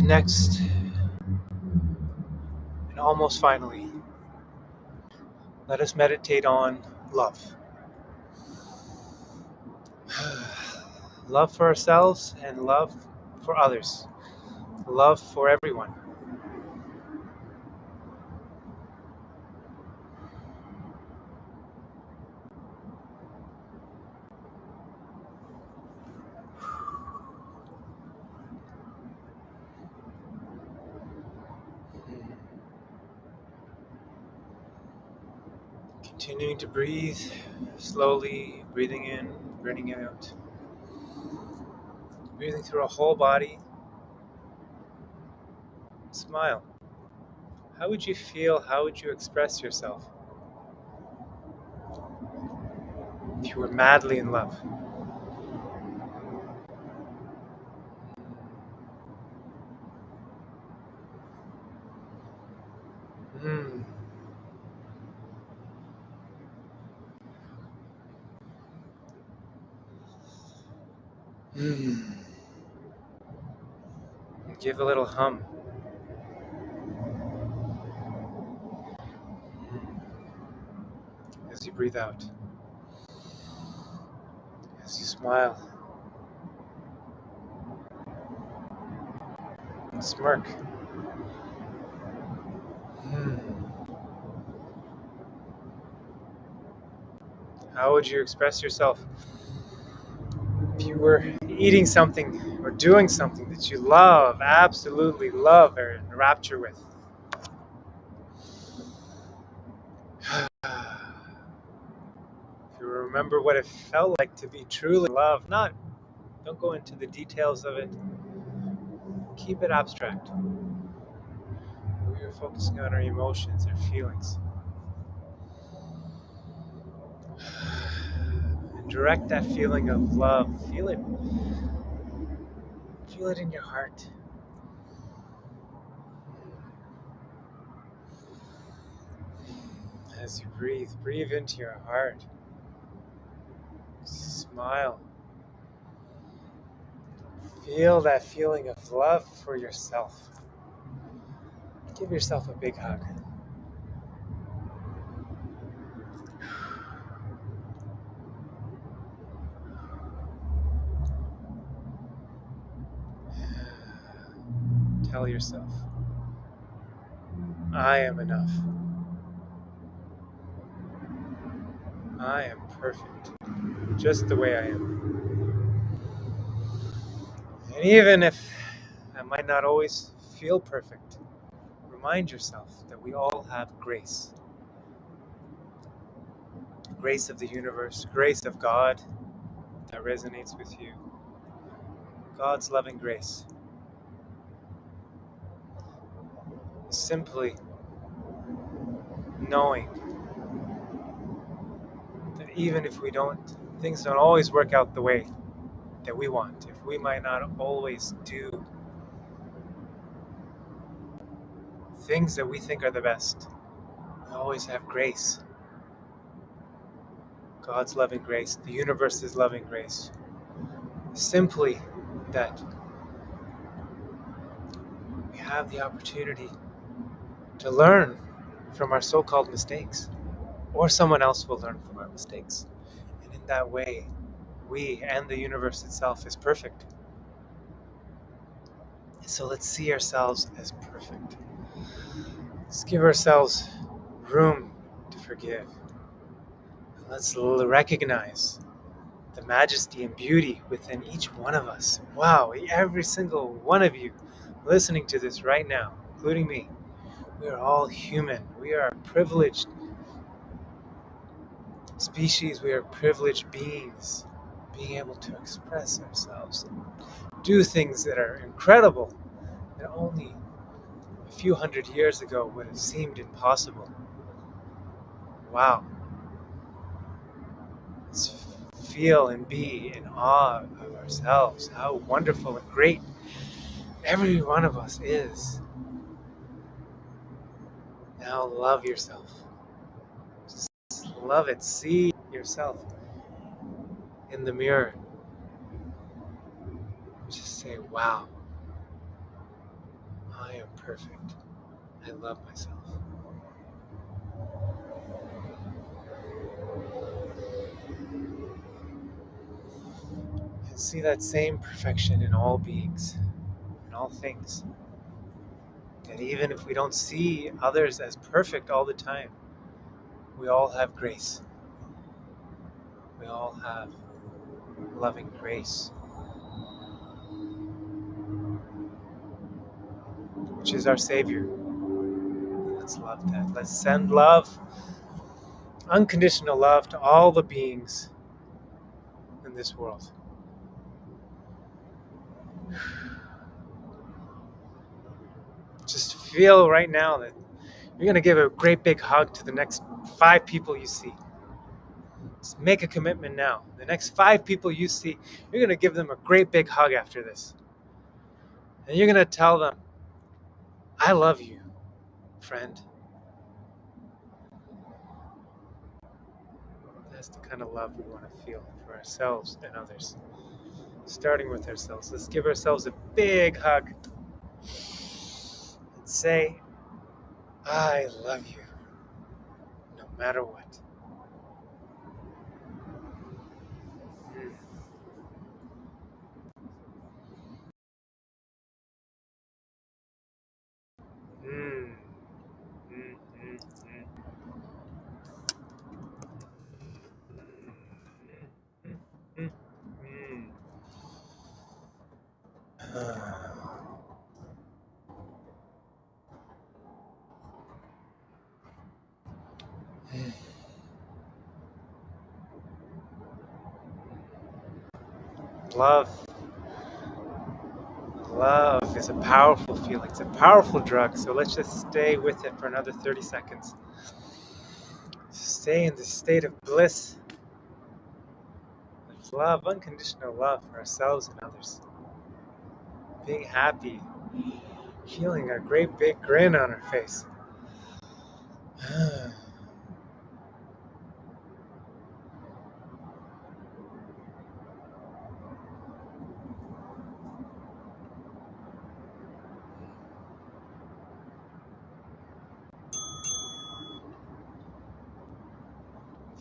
Next, and almost finally, let us meditate on love. Love for ourselves and love for others. Love for everyone. Continuing to breathe slowly, breathing in, breathing out. Breathing through a whole body. Smile. How would you feel? How would you express yourself if you were madly in love? Mm. Mm. Give a little hum as you breathe out, as you smile and smirk. Mm. How would you express yourself if you were eating something or doing something that you love, absolutely love, or in rapture with? If you remember what it felt like to be truly in love, don't go into the details of it. Keep it abstract. We are focusing on our emotions, our feelings. And direct that feeling of love. Feel it. Feel it in your heart. As you breathe, breathe into your heart. Smile. Feel that feeling of love for yourself. Give yourself a big hug. Tell yourself, I am enough. I am perfect, just the way I am. And even if I might not always feel perfect, remind yourself that we all have grace. Grace of the universe, grace of God that resonates with you. God's loving grace. Simply knowing that even if things don't always work out the way that we want, if we might not always do things that we think are the best, we always have grace. God's loving grace, the universe's loving grace. Simply that we have the opportunity to learn from our so-called mistakes, or someone else will learn from our mistakes. And in that way, we and the universe itself is perfect. So let's see ourselves as perfect. Let's give ourselves room to forgive. Let's recognize the majesty and beauty within each one of us. Wow, every single one of you listening to this right now, including me, we are all human. We are privileged species. We are privileged beings, being able to express ourselves and do things that are incredible that only a few hundred years ago would have seemed impossible. Wow. Let's feel and be in awe of ourselves, how wonderful and great every one of us is. Now love yourself. Just love it. See yourself in the mirror. Just say, wow. I am perfect. I love myself. And see that same perfection in all beings, in all things. And even if we don't see others as perfect all the time, we all have grace. We all have loving grace, which is our Savior. Let's love that. Let's send love, unconditional love, to all the beings in this world. Just feel right now that you're going to give a great big hug to the next 5 people you see. Just make a commitment now. The next 5 people you see, you're going to give them a great big hug after this. And you're going to tell them, I love you, friend. That's the kind of love we want to feel for ourselves and others. Starting with ourselves. Let's give ourselves a big hug and say, I love you, no matter what. Mm. Mm, mm, mm. Mm, mm. Love. Love is a powerful feeling. It's a powerful drug. So let's just stay with it for another 30 seconds. Stay in the state of bliss. Of love, unconditional love for ourselves and others. Being happy. Feeling a great big grin on our face.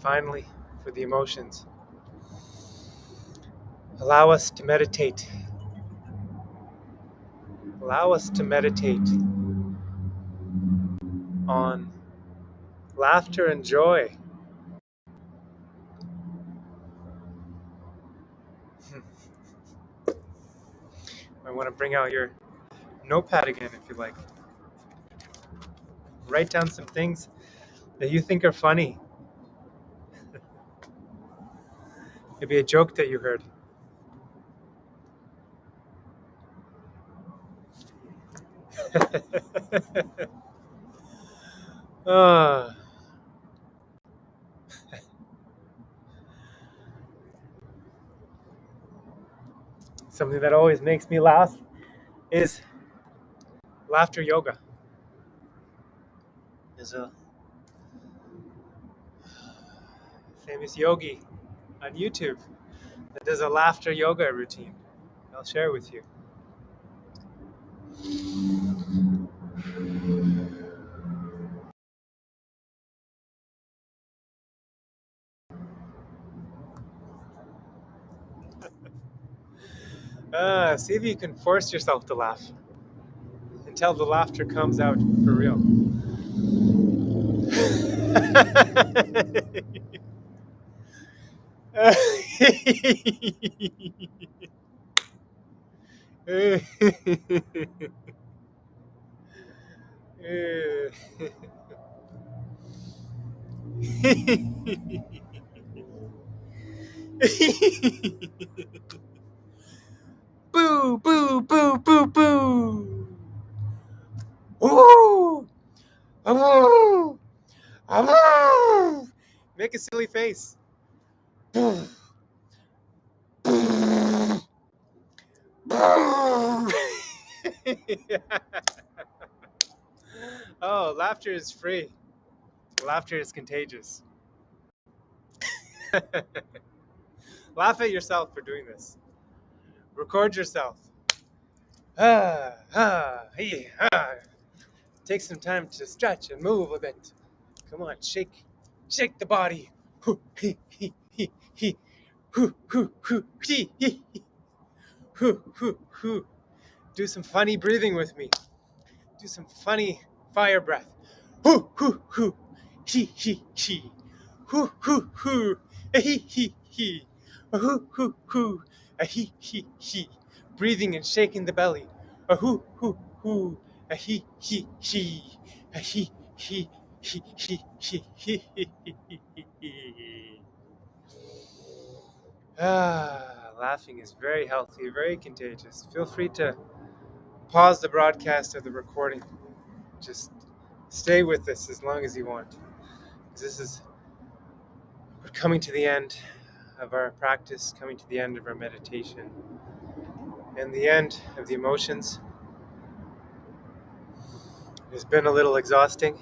Finally, for the emotions, allow us to meditate. Allow us to meditate on laughter and joy. I want to bring out your notepad again if you like. Write down some things that you think are funny. Maybe a joke that you heard. Ah. Something that always makes me laugh is laughter yoga. There's a famous yogi on YouTube that does a laughter yoga routine. I'll share it with you. See if you can force yourself to laugh until the laughter comes out for real. Boo, boo, boo, boo, boo. Ooh. Ooh. Ooh. Make a silly face. Oh, laughter is free. Laughter is contagious. Laugh at yourself for doing this. Record yourself. Hey, Take some time to stretch and move a bit. Come on, shake the body. Hoo, hee, hee, hee, hee. Hoo, hoo, hoo, hee, hee, hee. Hoo, hoo, hoo. Do some funny breathing with me. Do some funny fire breath. Hoo, hoo, hoo. Hee, hee, hee. Hoo, hoo, hoo. Hee, hee, hee. Hoo, hoo, hoo. Hee, hee, hee. Breathing and shaking the belly. Hoo, hoo, hoo. Hee, hee, hee. Hee, hee, hee, hee, hee, hee. Laughing is very healthy, very contagious. Feel free to pause the broadcast of the recording. Just stay with this as long as you want. We're coming to the end of our practice, coming to the end of our meditation, and the end of the emotions. It's been a little exhausting.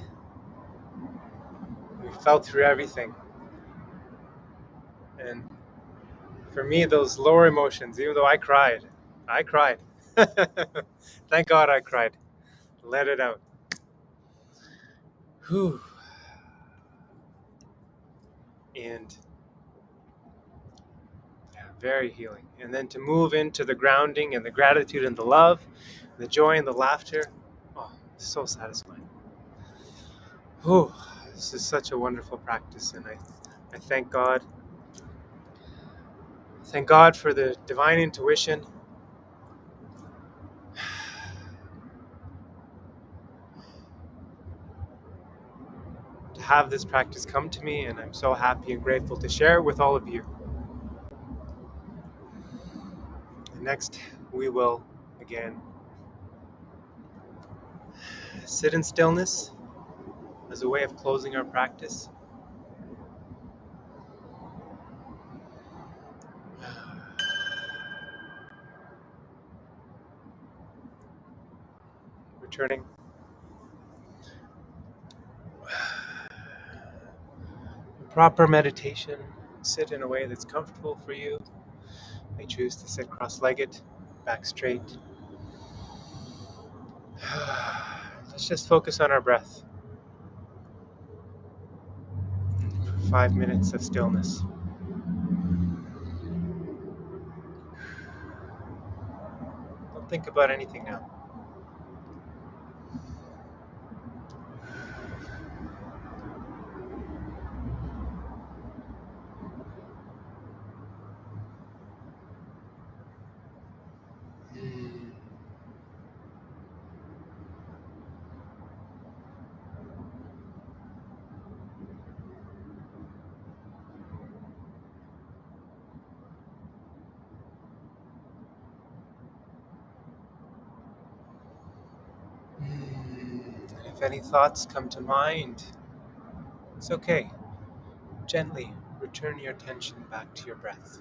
We felt through everything. And for me, those lower emotions, even though I cried. Thank God I cried. Let it out. Whew. And yeah, very healing. And then to move into the grounding and the gratitude and the love, the joy and the laughter. Oh, so satisfying. Whew. This is such a wonderful practice, and I thank God. Thank God for the divine intuition to have this practice come to me, and I'm so happy and grateful to share it with all of you. And next, we will again sit in stillness as a way of closing our practice. Returning. Proper meditation. Sit in a way that's comfortable for you. You may choose to sit cross-legged, back straight. Let's just focus on our breath. 5 minutes of stillness. Don't think about anything now. And if any thoughts come to mind, it's okay. Gently return your attention back to your breath.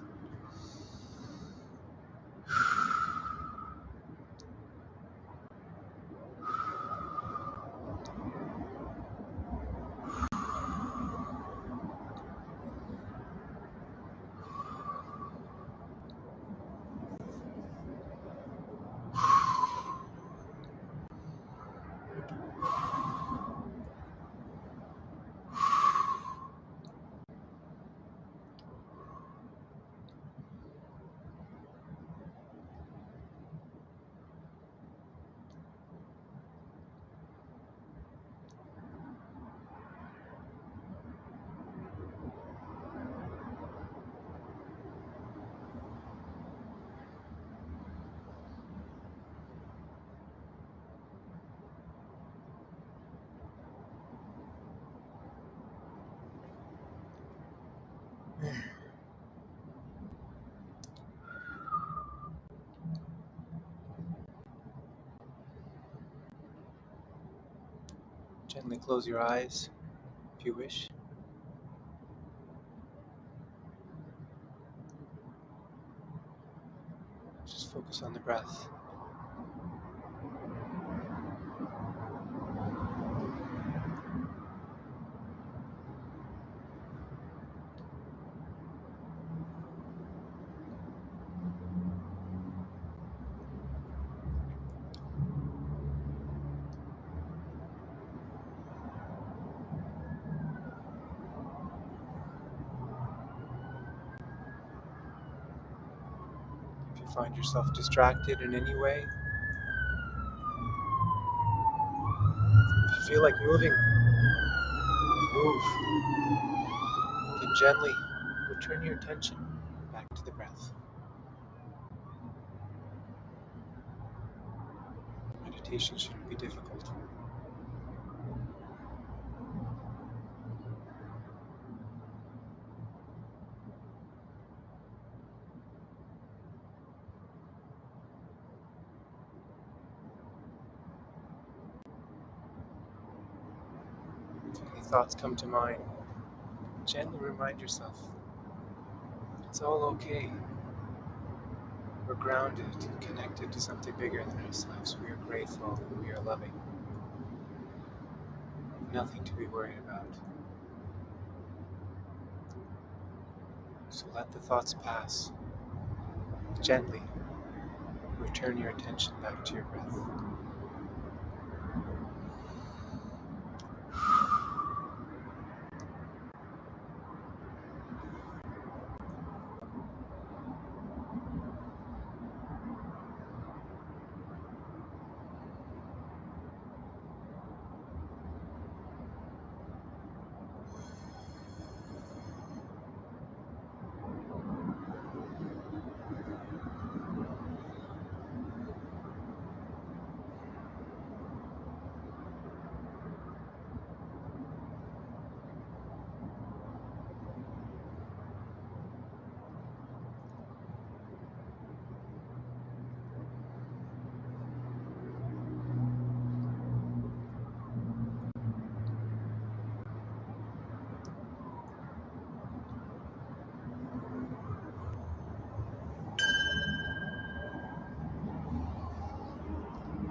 Gently close your eyes if you wish. Just focus on the breath. find yourself distracted in any way, if you feel like moving, move. Then gently return your attention back to the breath. Meditation shouldn't be difficult. If any thoughts come to mind, gently remind yourself it's all okay. We're grounded, connected to something bigger than ourselves. We are grateful, we are loving. Nothing to be worried about. So let the thoughts pass. Gently return your attention back to your breath.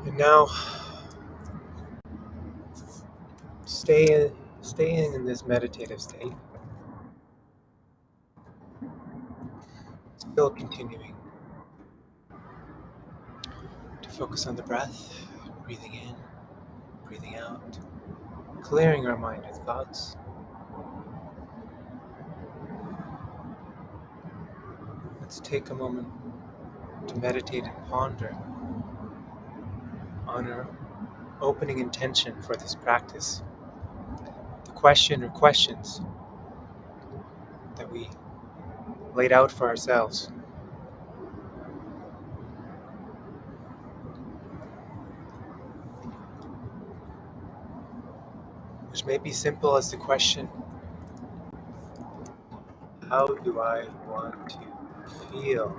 And now, staying in this meditative state, still continuing to focus on the breath, breathing in, breathing out, clearing our mind of thoughts. Let's take a moment to meditate and ponder on our opening intention for this practice, the question or questions that we laid out for ourselves. Which may be simple as the question, how do I want to feel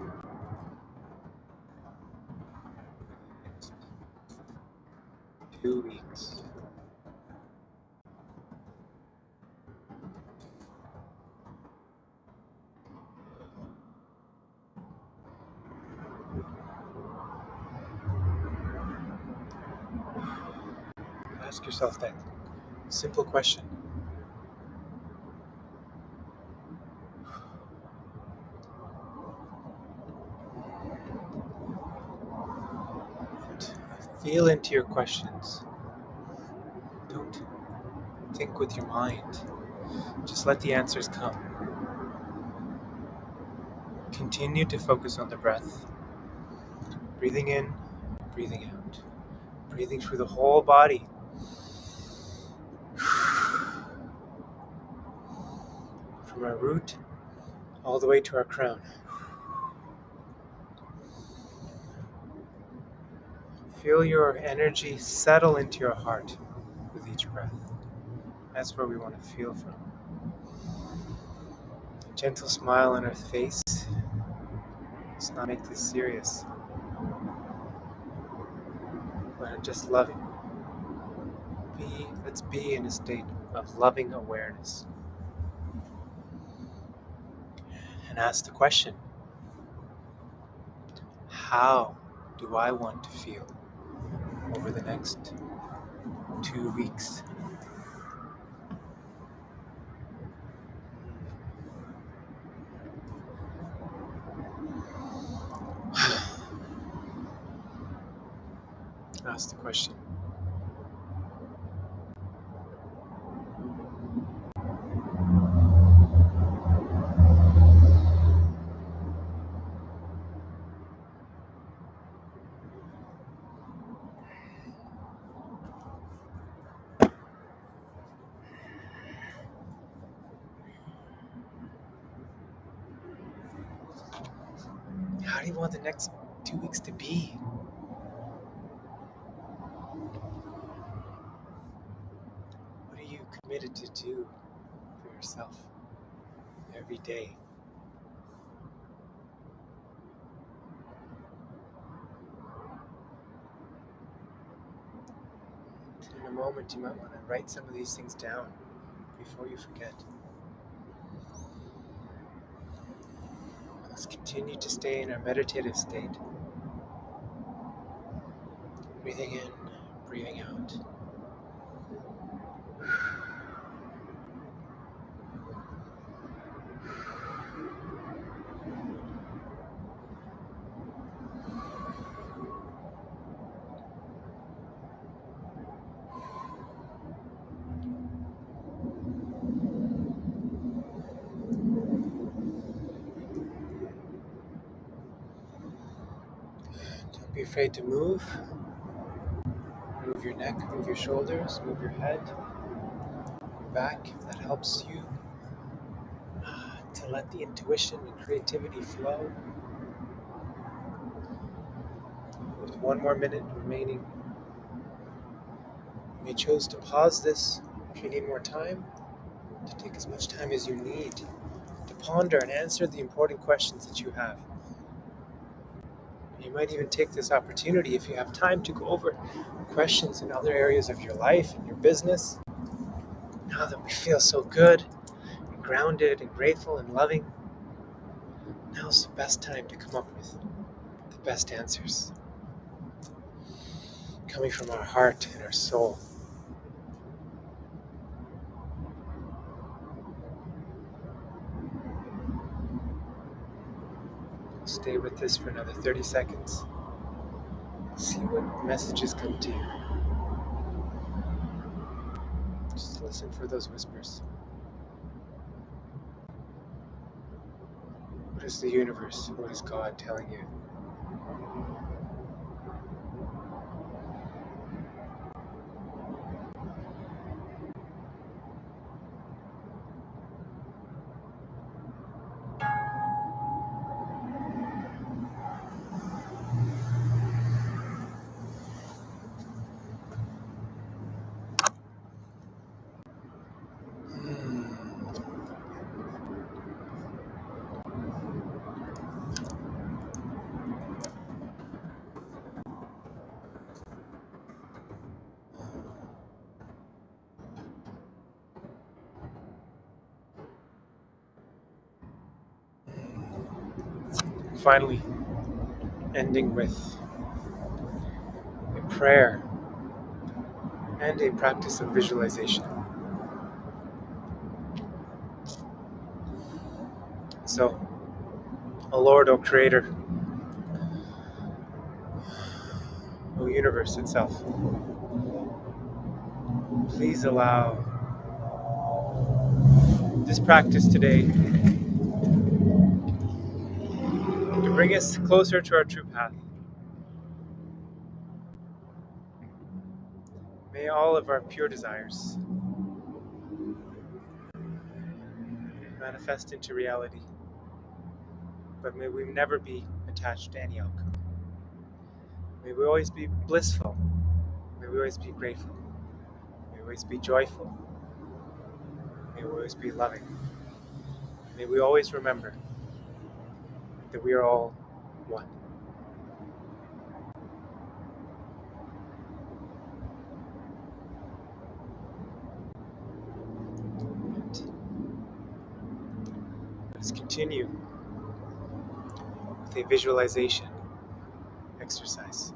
the next 2 weeks? Ask yourself that simple question. And feel into your questions. Don't think with your mind. Just let the answers come. Continue to focus on the breath. Breathing in, breathing out. Breathing through the whole body. From our root all the way to our crown. Feel your energy settle into your heart with each breath. That's where we want to feel from. A gentle smile on our face. Let's not make this serious, but just loving. Let's be in a state of loving awareness. And ask the question, how do I want to feel over the next 2 weeks? Ask the question. How do you want the next 2 weeks to be? What are you committed to do for yourself every day? In a moment, you might want to write some of these things down before you forget. Let's continue to stay in our meditative state. Breathing in, breathing out. Don't be afraid to move. Move your neck, move your shoulders, move your head, your back. If that helps you to let the intuition and creativity flow. With 1 more minute remaining, you may choose to pause this if you need more time, to take as much time as you need to ponder and answer the important questions that you have. You might even take this opportunity, if you have time, to go over questions in other areas of your life and your business. Now that we feel so good and grounded and grateful and loving, now's the best time to come up with the best answers, coming from our heart and our soul. Stay with this for another 30 seconds. See what messages come to you. Just listen for those whispers. What is the universe? What is God telling you? Finally, ending with a prayer and a practice of visualization. So, O Lord, O Creator, O Universe itself, please allow this practice today to bring us closer to our true path. May all of our pure desires manifest into reality, but may we never be attached to any outcome. May we always be blissful. May we always be grateful. May we always be joyful. May we always be loving. May we always remember that we are all one. Let's continue with a visualization exercise.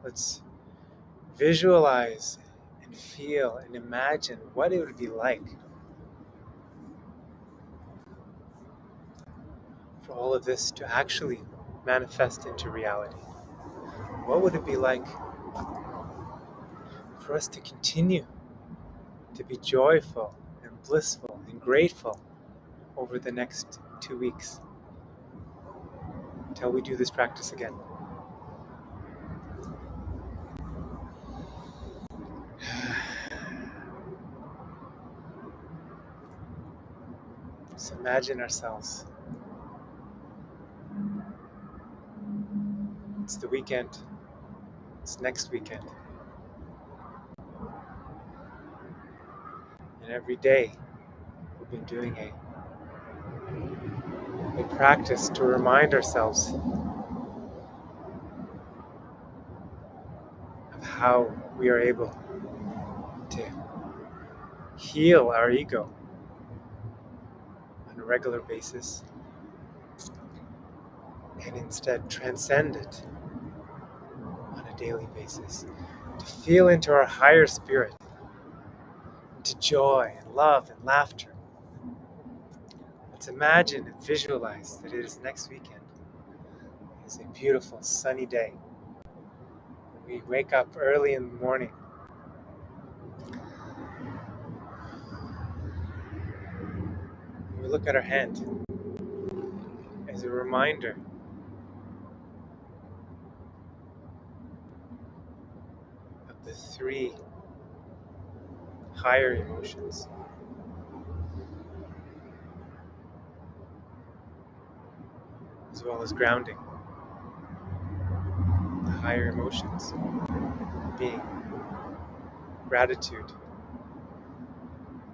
Let's visualize and feel and imagine what it would be like for all of this to actually manifest into reality. What would it be like for us to continue to be joyful and blissful and grateful over the next 2 weeks until we do this practice again? So imagine ourselves. It's the weekend. It's next weekend. And every day we've been doing a practice to remind ourselves of how we are able to heal our ego on a regular basis and instead transcend it on a daily basis, to feel into our higher spirit, into joy and love and laughter. Let's imagine and visualize that it is next weekend. It is a beautiful sunny day. We wake up early in the morning. We look at our hand as a reminder of the three higher emotions, as well as grounding. The higher emotions being gratitude,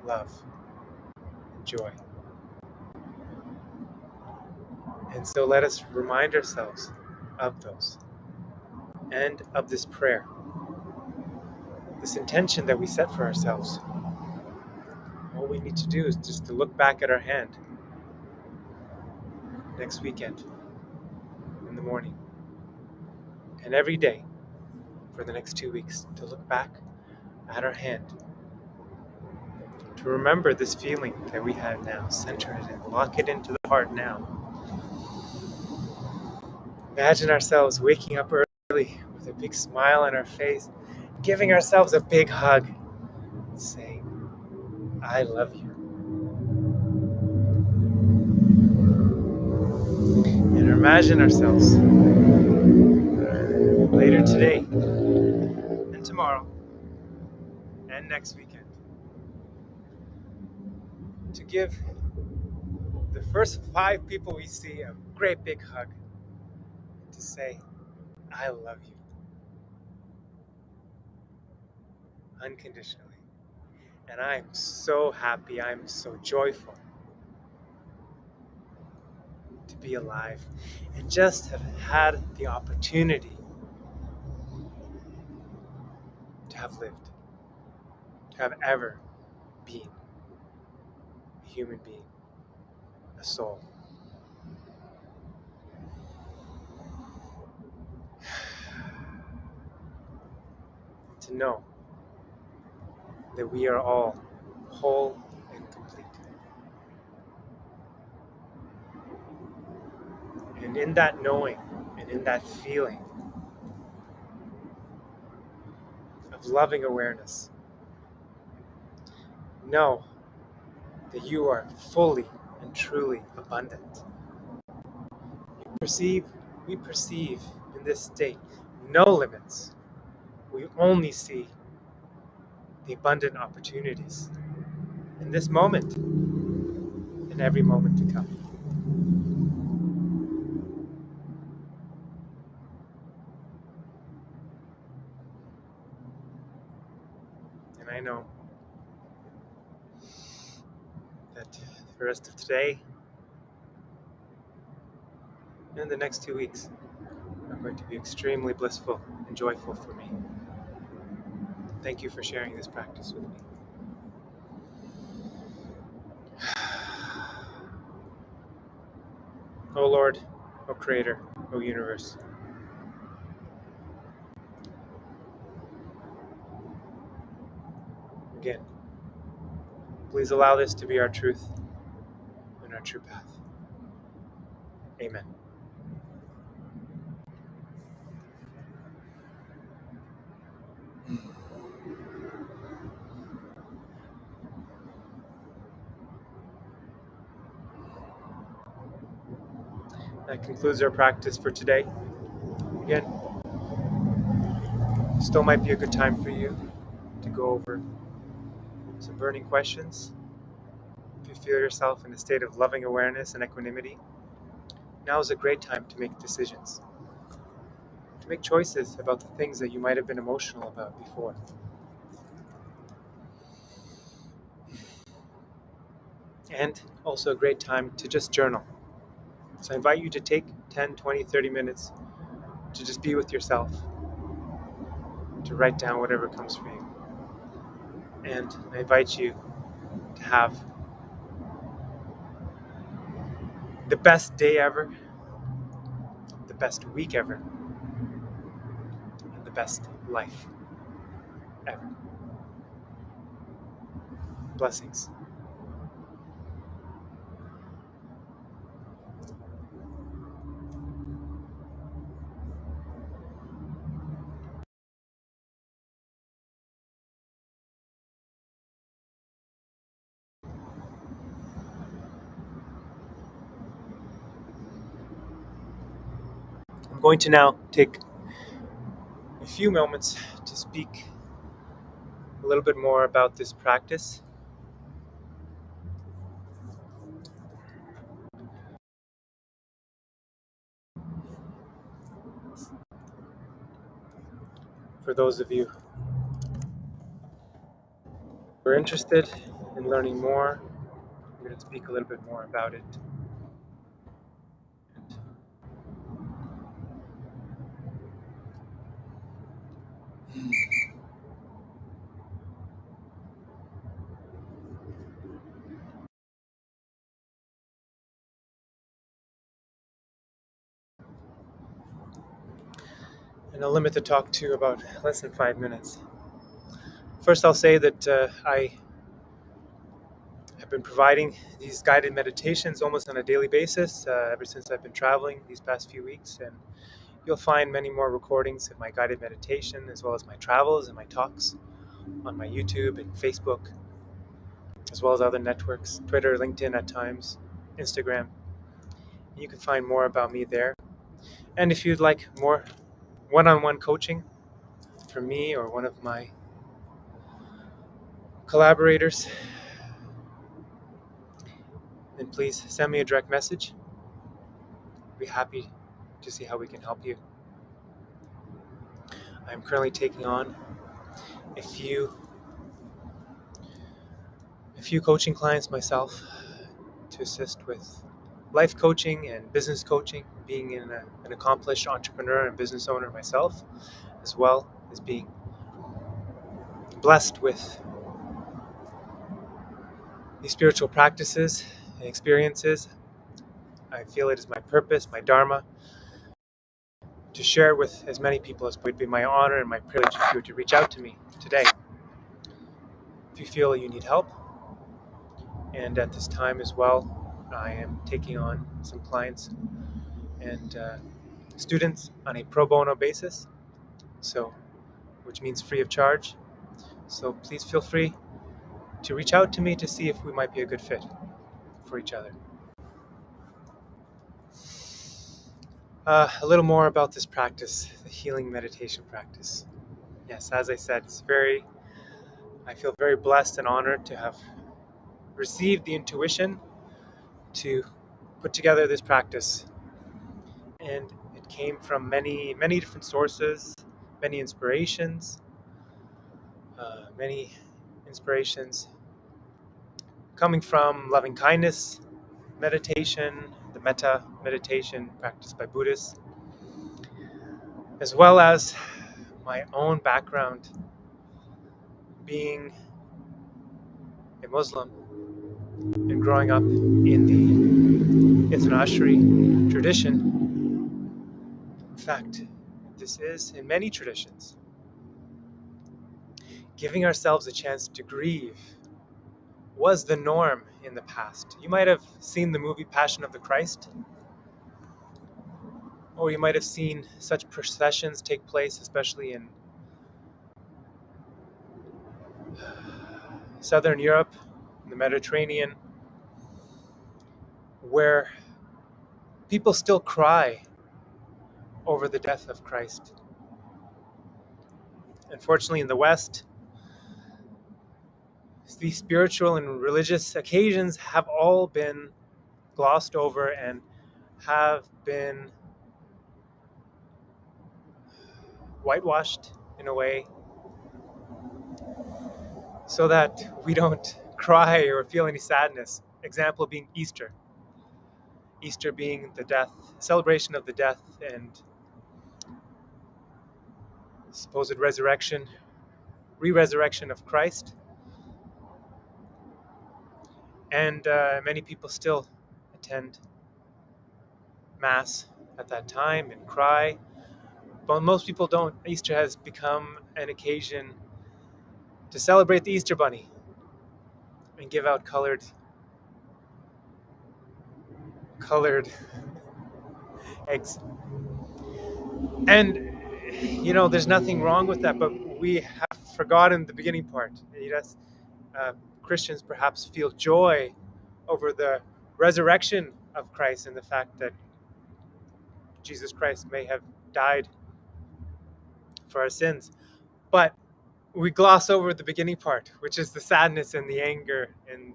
love, and joy. And so let us remind ourselves of those and of this prayer, this intention that we set for ourselves. All we need to do is just to look back at our hand next weekend in the morning and every day for the next 2 weeks, to look back at our hand, to remember this feeling that we have now, center it and lock it into the heart now. Imagine ourselves waking up early with a big smile on our face, giving ourselves a big hug, saying, I love you. And imagine ourselves later today and tomorrow and next weekend to give the first 5 people we see a great big hug, to say, I love you unconditionally. And I'm so happy, I'm so joyful to be alive and just have had the opportunity to have lived, to have ever been a human being, a soul. To know that we are all whole and complete. And in that knowing and in that feeling of loving awareness, know that you are fully and truly abundant. We perceive in this state no limits. We only see the abundant opportunities in this moment and every moment to come. And I know that the rest of today and the next 2 weeks are going to be extremely blissful and joyful for me. Thank you for sharing this practice with me. O Lord, O Creator, O Universe, again, please allow this to be our truth and our true path. Amen. That concludes our practice for today. Again, still might be a good time for you to go over some burning questions if you feel yourself in a state of loving awareness and equanimity, now is a great time to make decisions, to make choices about the things that you might have been emotional about before. And also a great time to just journal. So I invite you to take 10, 20, 30 minutes to just be with yourself, to write down whatever comes for you. And I invite you to have the best day ever, the best week ever, and the best life ever. Blessings. I'm going to now take a few moments to speak a little bit more about this practice. For those of you who are interested in learning more, I'm going to speak a little bit more about it. And I'll limit the talk to about less than 5 minutes. First, I'll say that I have been providing these guided meditations almost on a daily basis ever since I've been traveling these past few weeks. And you'll find many more recordings of my guided meditation, as well as my travels and my talks on my YouTube and Facebook, as well as other networks, Twitter, LinkedIn at times, Instagram. You can find more about me there. And if you'd like more one-on-one coaching from me or one of my collaborators, then please send me a direct message. I'd be happy to see how we can help you. I'm currently taking on a few coaching clients myself to assist with life coaching and business coaching, being an accomplished entrepreneur and business owner myself, as well as being blessed with these spiritual practices and experiences. I feel it is my purpose, my dharma, to share it with as many people as would be my honor and my privilege if you were to reach out to me today. If you feel you need help, and at this time as well, I am taking on some clients and students on a pro bono basis, so which means free of charge. So please feel free to reach out to me to see if we might be a good fit for each other. A little more about this practice, the healing meditation practice. Yes, as I said, I feel very blessed and honored to have received the intuition to put together this practice. And it came from many, many different sources, many inspirations, many inspirations coming from loving kindness meditation, the metta meditation practiced by Buddhists, as well as my own background being a Muslim and growing up in the Ithnashri tradition. In fact, this is in many traditions. Giving ourselves a chance to grieve was the norm in the past. You might have seen the movie Passion of the Christ, or you might have seen such processions take place, especially in Southern Europe, in the Mediterranean, where people still cry over the death of Christ. Unfortunately, in the West, these spiritual and religious occasions have all been glossed over and have been whitewashed in a way so that we don't cry or feel any sadness. Example being Easter. Easter being the death, celebration of the death and supposed resurrection, re-resurrection of Christ. And many people still attend Mass at that time and cry. But most people don't. Easter has become an occasion to celebrate the Easter Bunny and give out colored eggs. And there's nothing wrong with that, but we have forgotten the beginning part. Yes, Christians perhaps feel joy over the resurrection of Christ and the fact that Jesus Christ may have died for our sins. But we gloss over the beginning part, which is the sadness and the anger and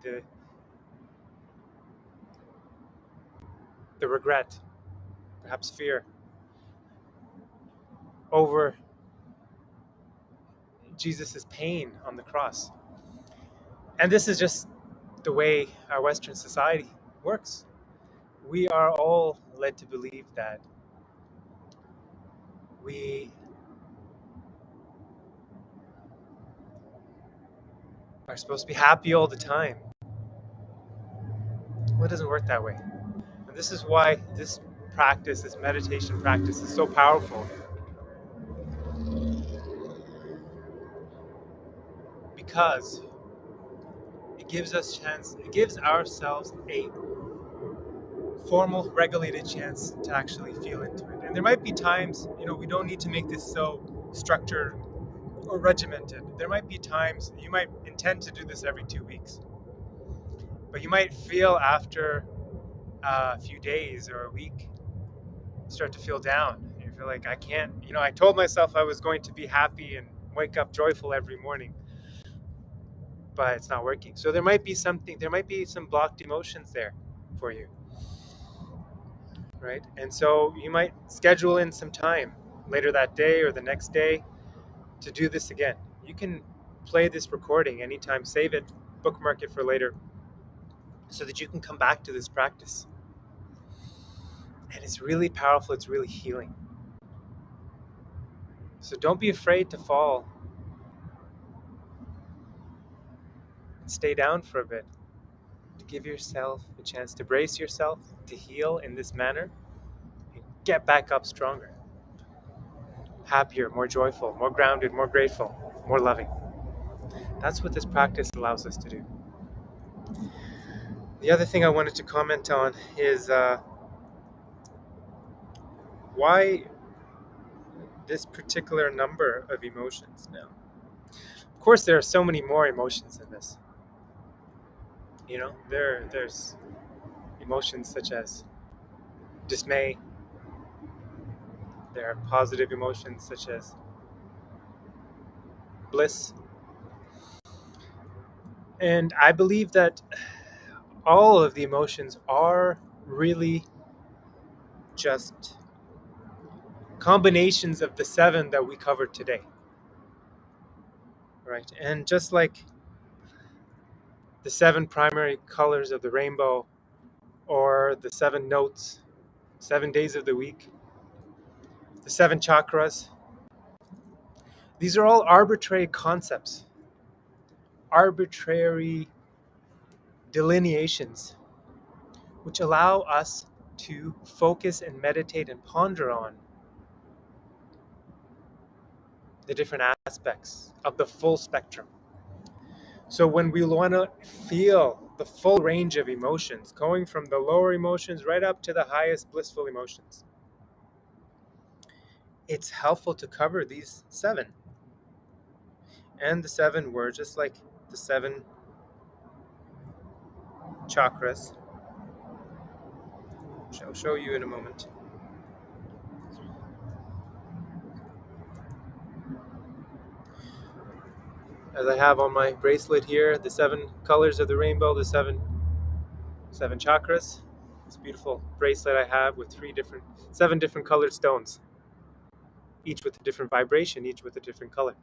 the regret, perhaps fear, over Jesus' pain on the cross. And this is just the way our Western society works. We are all led to believe that we are supposed to be happy all the time. Well, it doesn't work that way. And this is why this practice, this meditation practice, is so powerful. Because it gives ourselves a formal, regulated chance to actually feel into it. And there might be times, we don't need to make this so structured or regimented. There might be times you might intend to do this every 2 weeks, but you might feel after a few days or a week, start to feel down. You feel like I can't, I told myself I was going to be happy and wake up joyful every morning, but it's not working. So there might be some blocked emotions there for you, right? And so you might schedule in some time later that day or the next day to do this again. You can play this recording anytime, save it, bookmark it for later, so that you can come back to this practice. And it's really powerful, it's really healing. So don't be afraid to fall. Stay down for a bit. To give yourself a chance to brace yourself, to heal in this manner, and get back up stronger. Happier, more joyful, more grounded, more grateful, more loving. That's what this practice allows us to do. The other thing I wanted to comment on is why this particular number of emotions now. Of course, there are so many more emotions in this. There's emotions such as dismay. There are positive emotions such as bliss. And I believe that all of the emotions are really just combinations of the 7 that we covered today. Right? And just like the 7 primary colors of the rainbow, or the 7 notes, 7 days of the week, the 7 chakras, these are all arbitrary concepts, arbitrary delineations, which allow us to focus and meditate and ponder on the different aspects of the full spectrum. So when we want to feel the full range of emotions, going from the lower emotions right up to the highest blissful emotions, it's helpful to cover these 7. And the 7 were just like the 7 chakras, which I'll show you in a moment. as I have on my bracelet here, the 7 colors of the rainbow, the seven chakras. This beautiful bracelet I have with 7 different colored stones, each with a different vibration, each with a different color.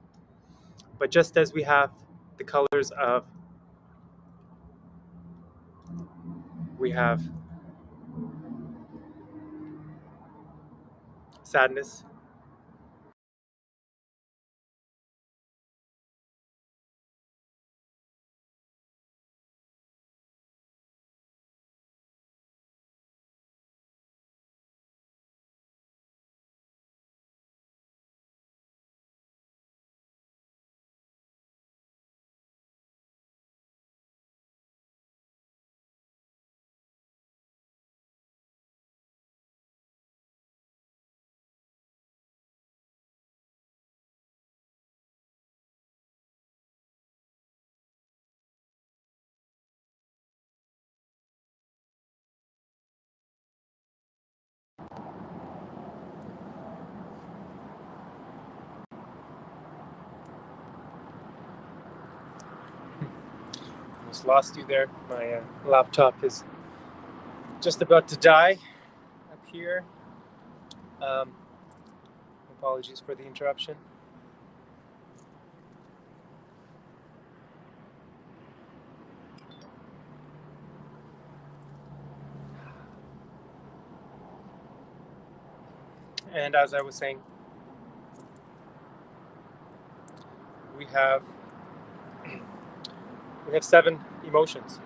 But just as we have the colors of, we have sadness, almost lost you there. My laptop is just about to die up here. Um, Apologies for the interruption. And as I was saying, we have 7 emotions,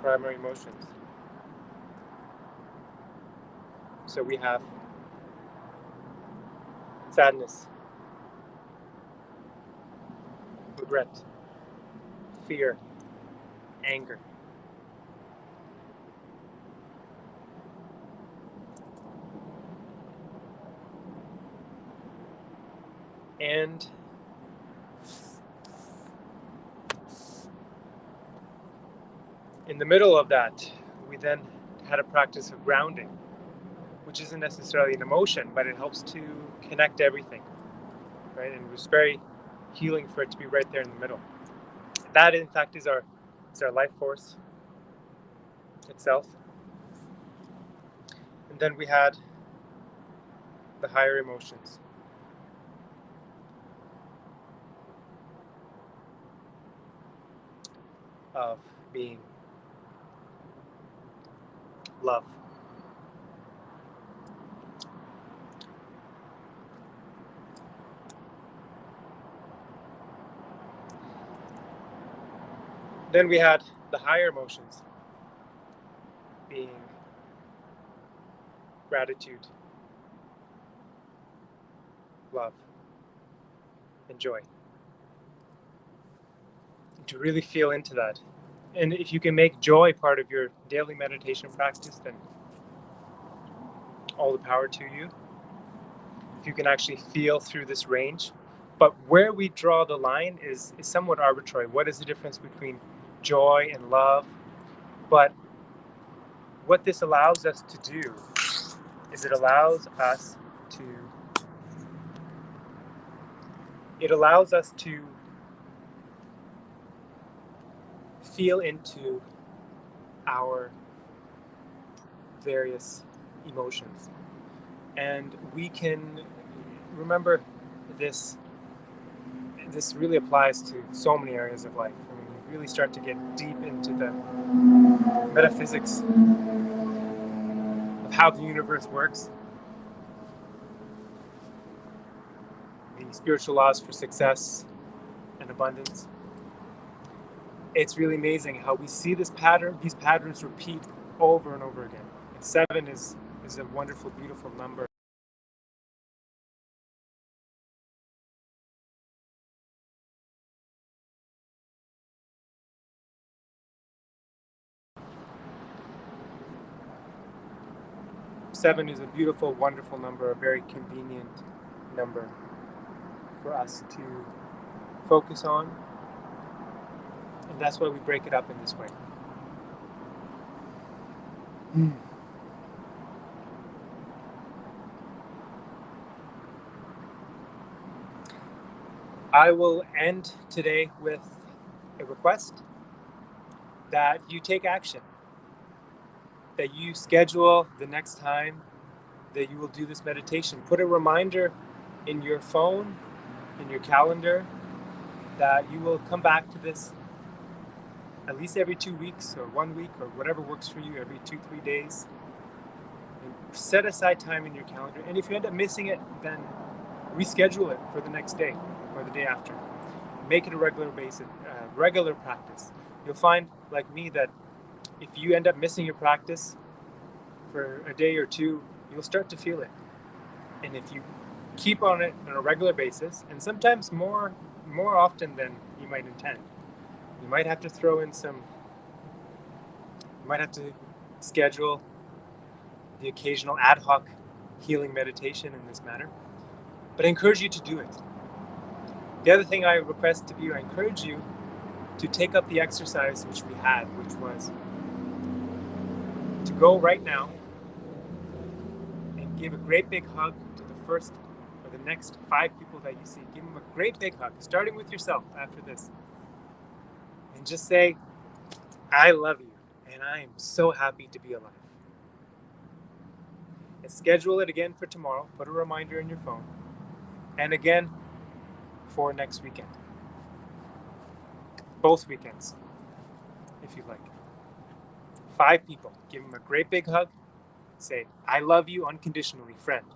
primary emotions. So we have sadness, regret, fear, anger. And in the middle of that, we then had a practice of grounding, which isn't necessarily an emotion, but it helps to connect everything, right? And it was very healing for it to be right there in the middle. That, in fact, is our life force itself. And then we had the higher emotions. Of being love. Then we had the higher emotions, being gratitude, love, and joy. And to really feel into that. And if you can make joy part of your daily meditation practice, then all the power to you. If you can actually feel through this range. But where we draw the line is somewhat arbitrary. What is the difference between joy and love? But what this allows us to do is it allows us to feel into our various emotions. And we can remember this really applies to so many areas of life. I mean, you really start to get deep into the metaphysics of how the universe works, the spiritual laws for success and abundance. It's really amazing how we see these patterns repeat over and over again. And 7 is a wonderful, beautiful number. Seven is a beautiful, wonderful number, a very convenient number for us to focus on. And that's why we break it up in this way. I will end today with a request that you take action, that you schedule the next time that you will do this meditation. Put a reminder in your phone, in your calendar, that you will come back to this at least every 2 weeks or 1 week or whatever works for you, every 2-3 days. And set aside time in your calendar. And if you end up missing it, then reschedule it for the next day or the day after. Make it a regular basis, regular practice. You'll find, like me, that if you end up missing your practice for a day or two, you'll start to feel it. And if you keep on it on a regular basis, and sometimes more often than you might intend, you might have to throw in some. You might have to schedule the occasional ad hoc healing meditation in this manner. But I encourage you to do it. The other thing I request of you, I encourage you to take up the exercise which we had, which was to go right now and give a great big hug to the first or the next 5 people that you see. Give them a great big hug, starting with yourself after this. And just say, I love you, and I am so happy to be alive. And schedule it again for tomorrow. Put a reminder in your phone. And again for next weekend. Both weekends, if you'd like. 5 people. Give them a great big hug. Say, I love you unconditionally, friend.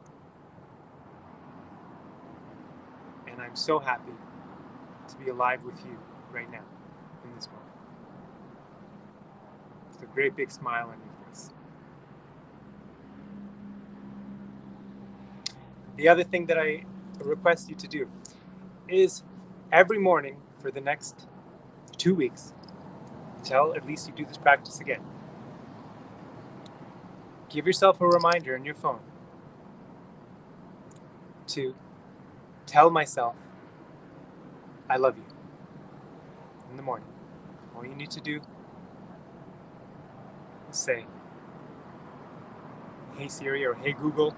And I'm so happy to be alive with you right now, in this moment. With a great big smile on your face. The other thing that I request you to do is every morning for the next 2 weeks, till at least you do this practice again, give yourself a reminder in your phone to tell myself, I love you, in the morning. All you need to do is say, hey Siri or hey Google,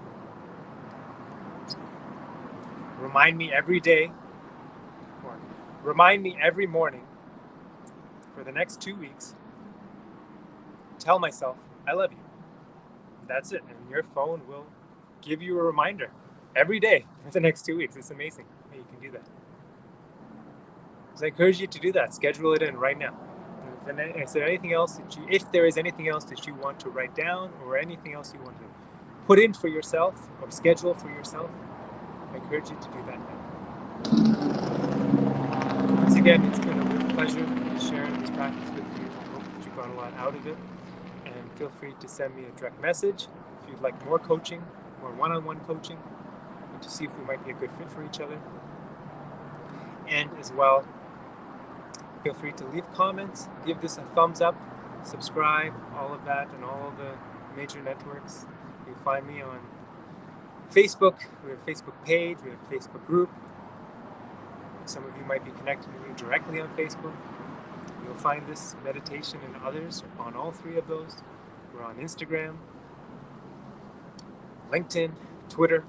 remind me every day, or remind me every morning for the next 2 weeks, tell myself, I love you. That's it. And your phone will give you a reminder every day for the next 2 weeks. It's amazing that you can do that. So I encourage you to do that. Schedule it in right now. And is there anything else if there is anything else that you want to write down or anything else you want to put in for yourself or schedule for yourself, I encourage you to do that now. Once again, it's been a real pleasure sharing this practice with you. I hope that you got a lot out of it. And feel free to send me a direct message if you'd like more coaching, more one-on-one coaching, and to see if we might be a good fit for each other. And as well, feel free to leave comments, give this a thumbs up, subscribe, all of that, and all of the major networks. You'll find me on Facebook. We have a Facebook page, we have a Facebook group. Some of you might be connected to me directly on Facebook. You'll find this meditation and others on all 3 of those. We're on Instagram, LinkedIn, Twitter,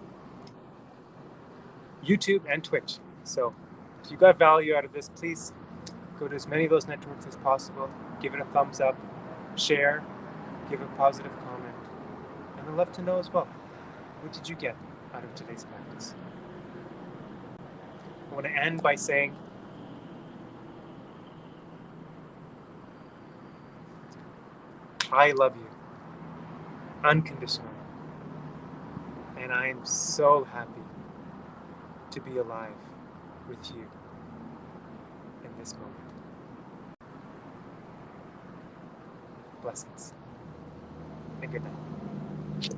YouTube, and Twitch. So if you got value out of this, please go to as many of those networks as possible. Give it a thumbs up, share, give a positive comment. And I'd love to know as well, what did you get out of today's practice? I want to end by saying, I love you unconditionally. And I am so happy to be alive with you in this moment. Blessings and good night.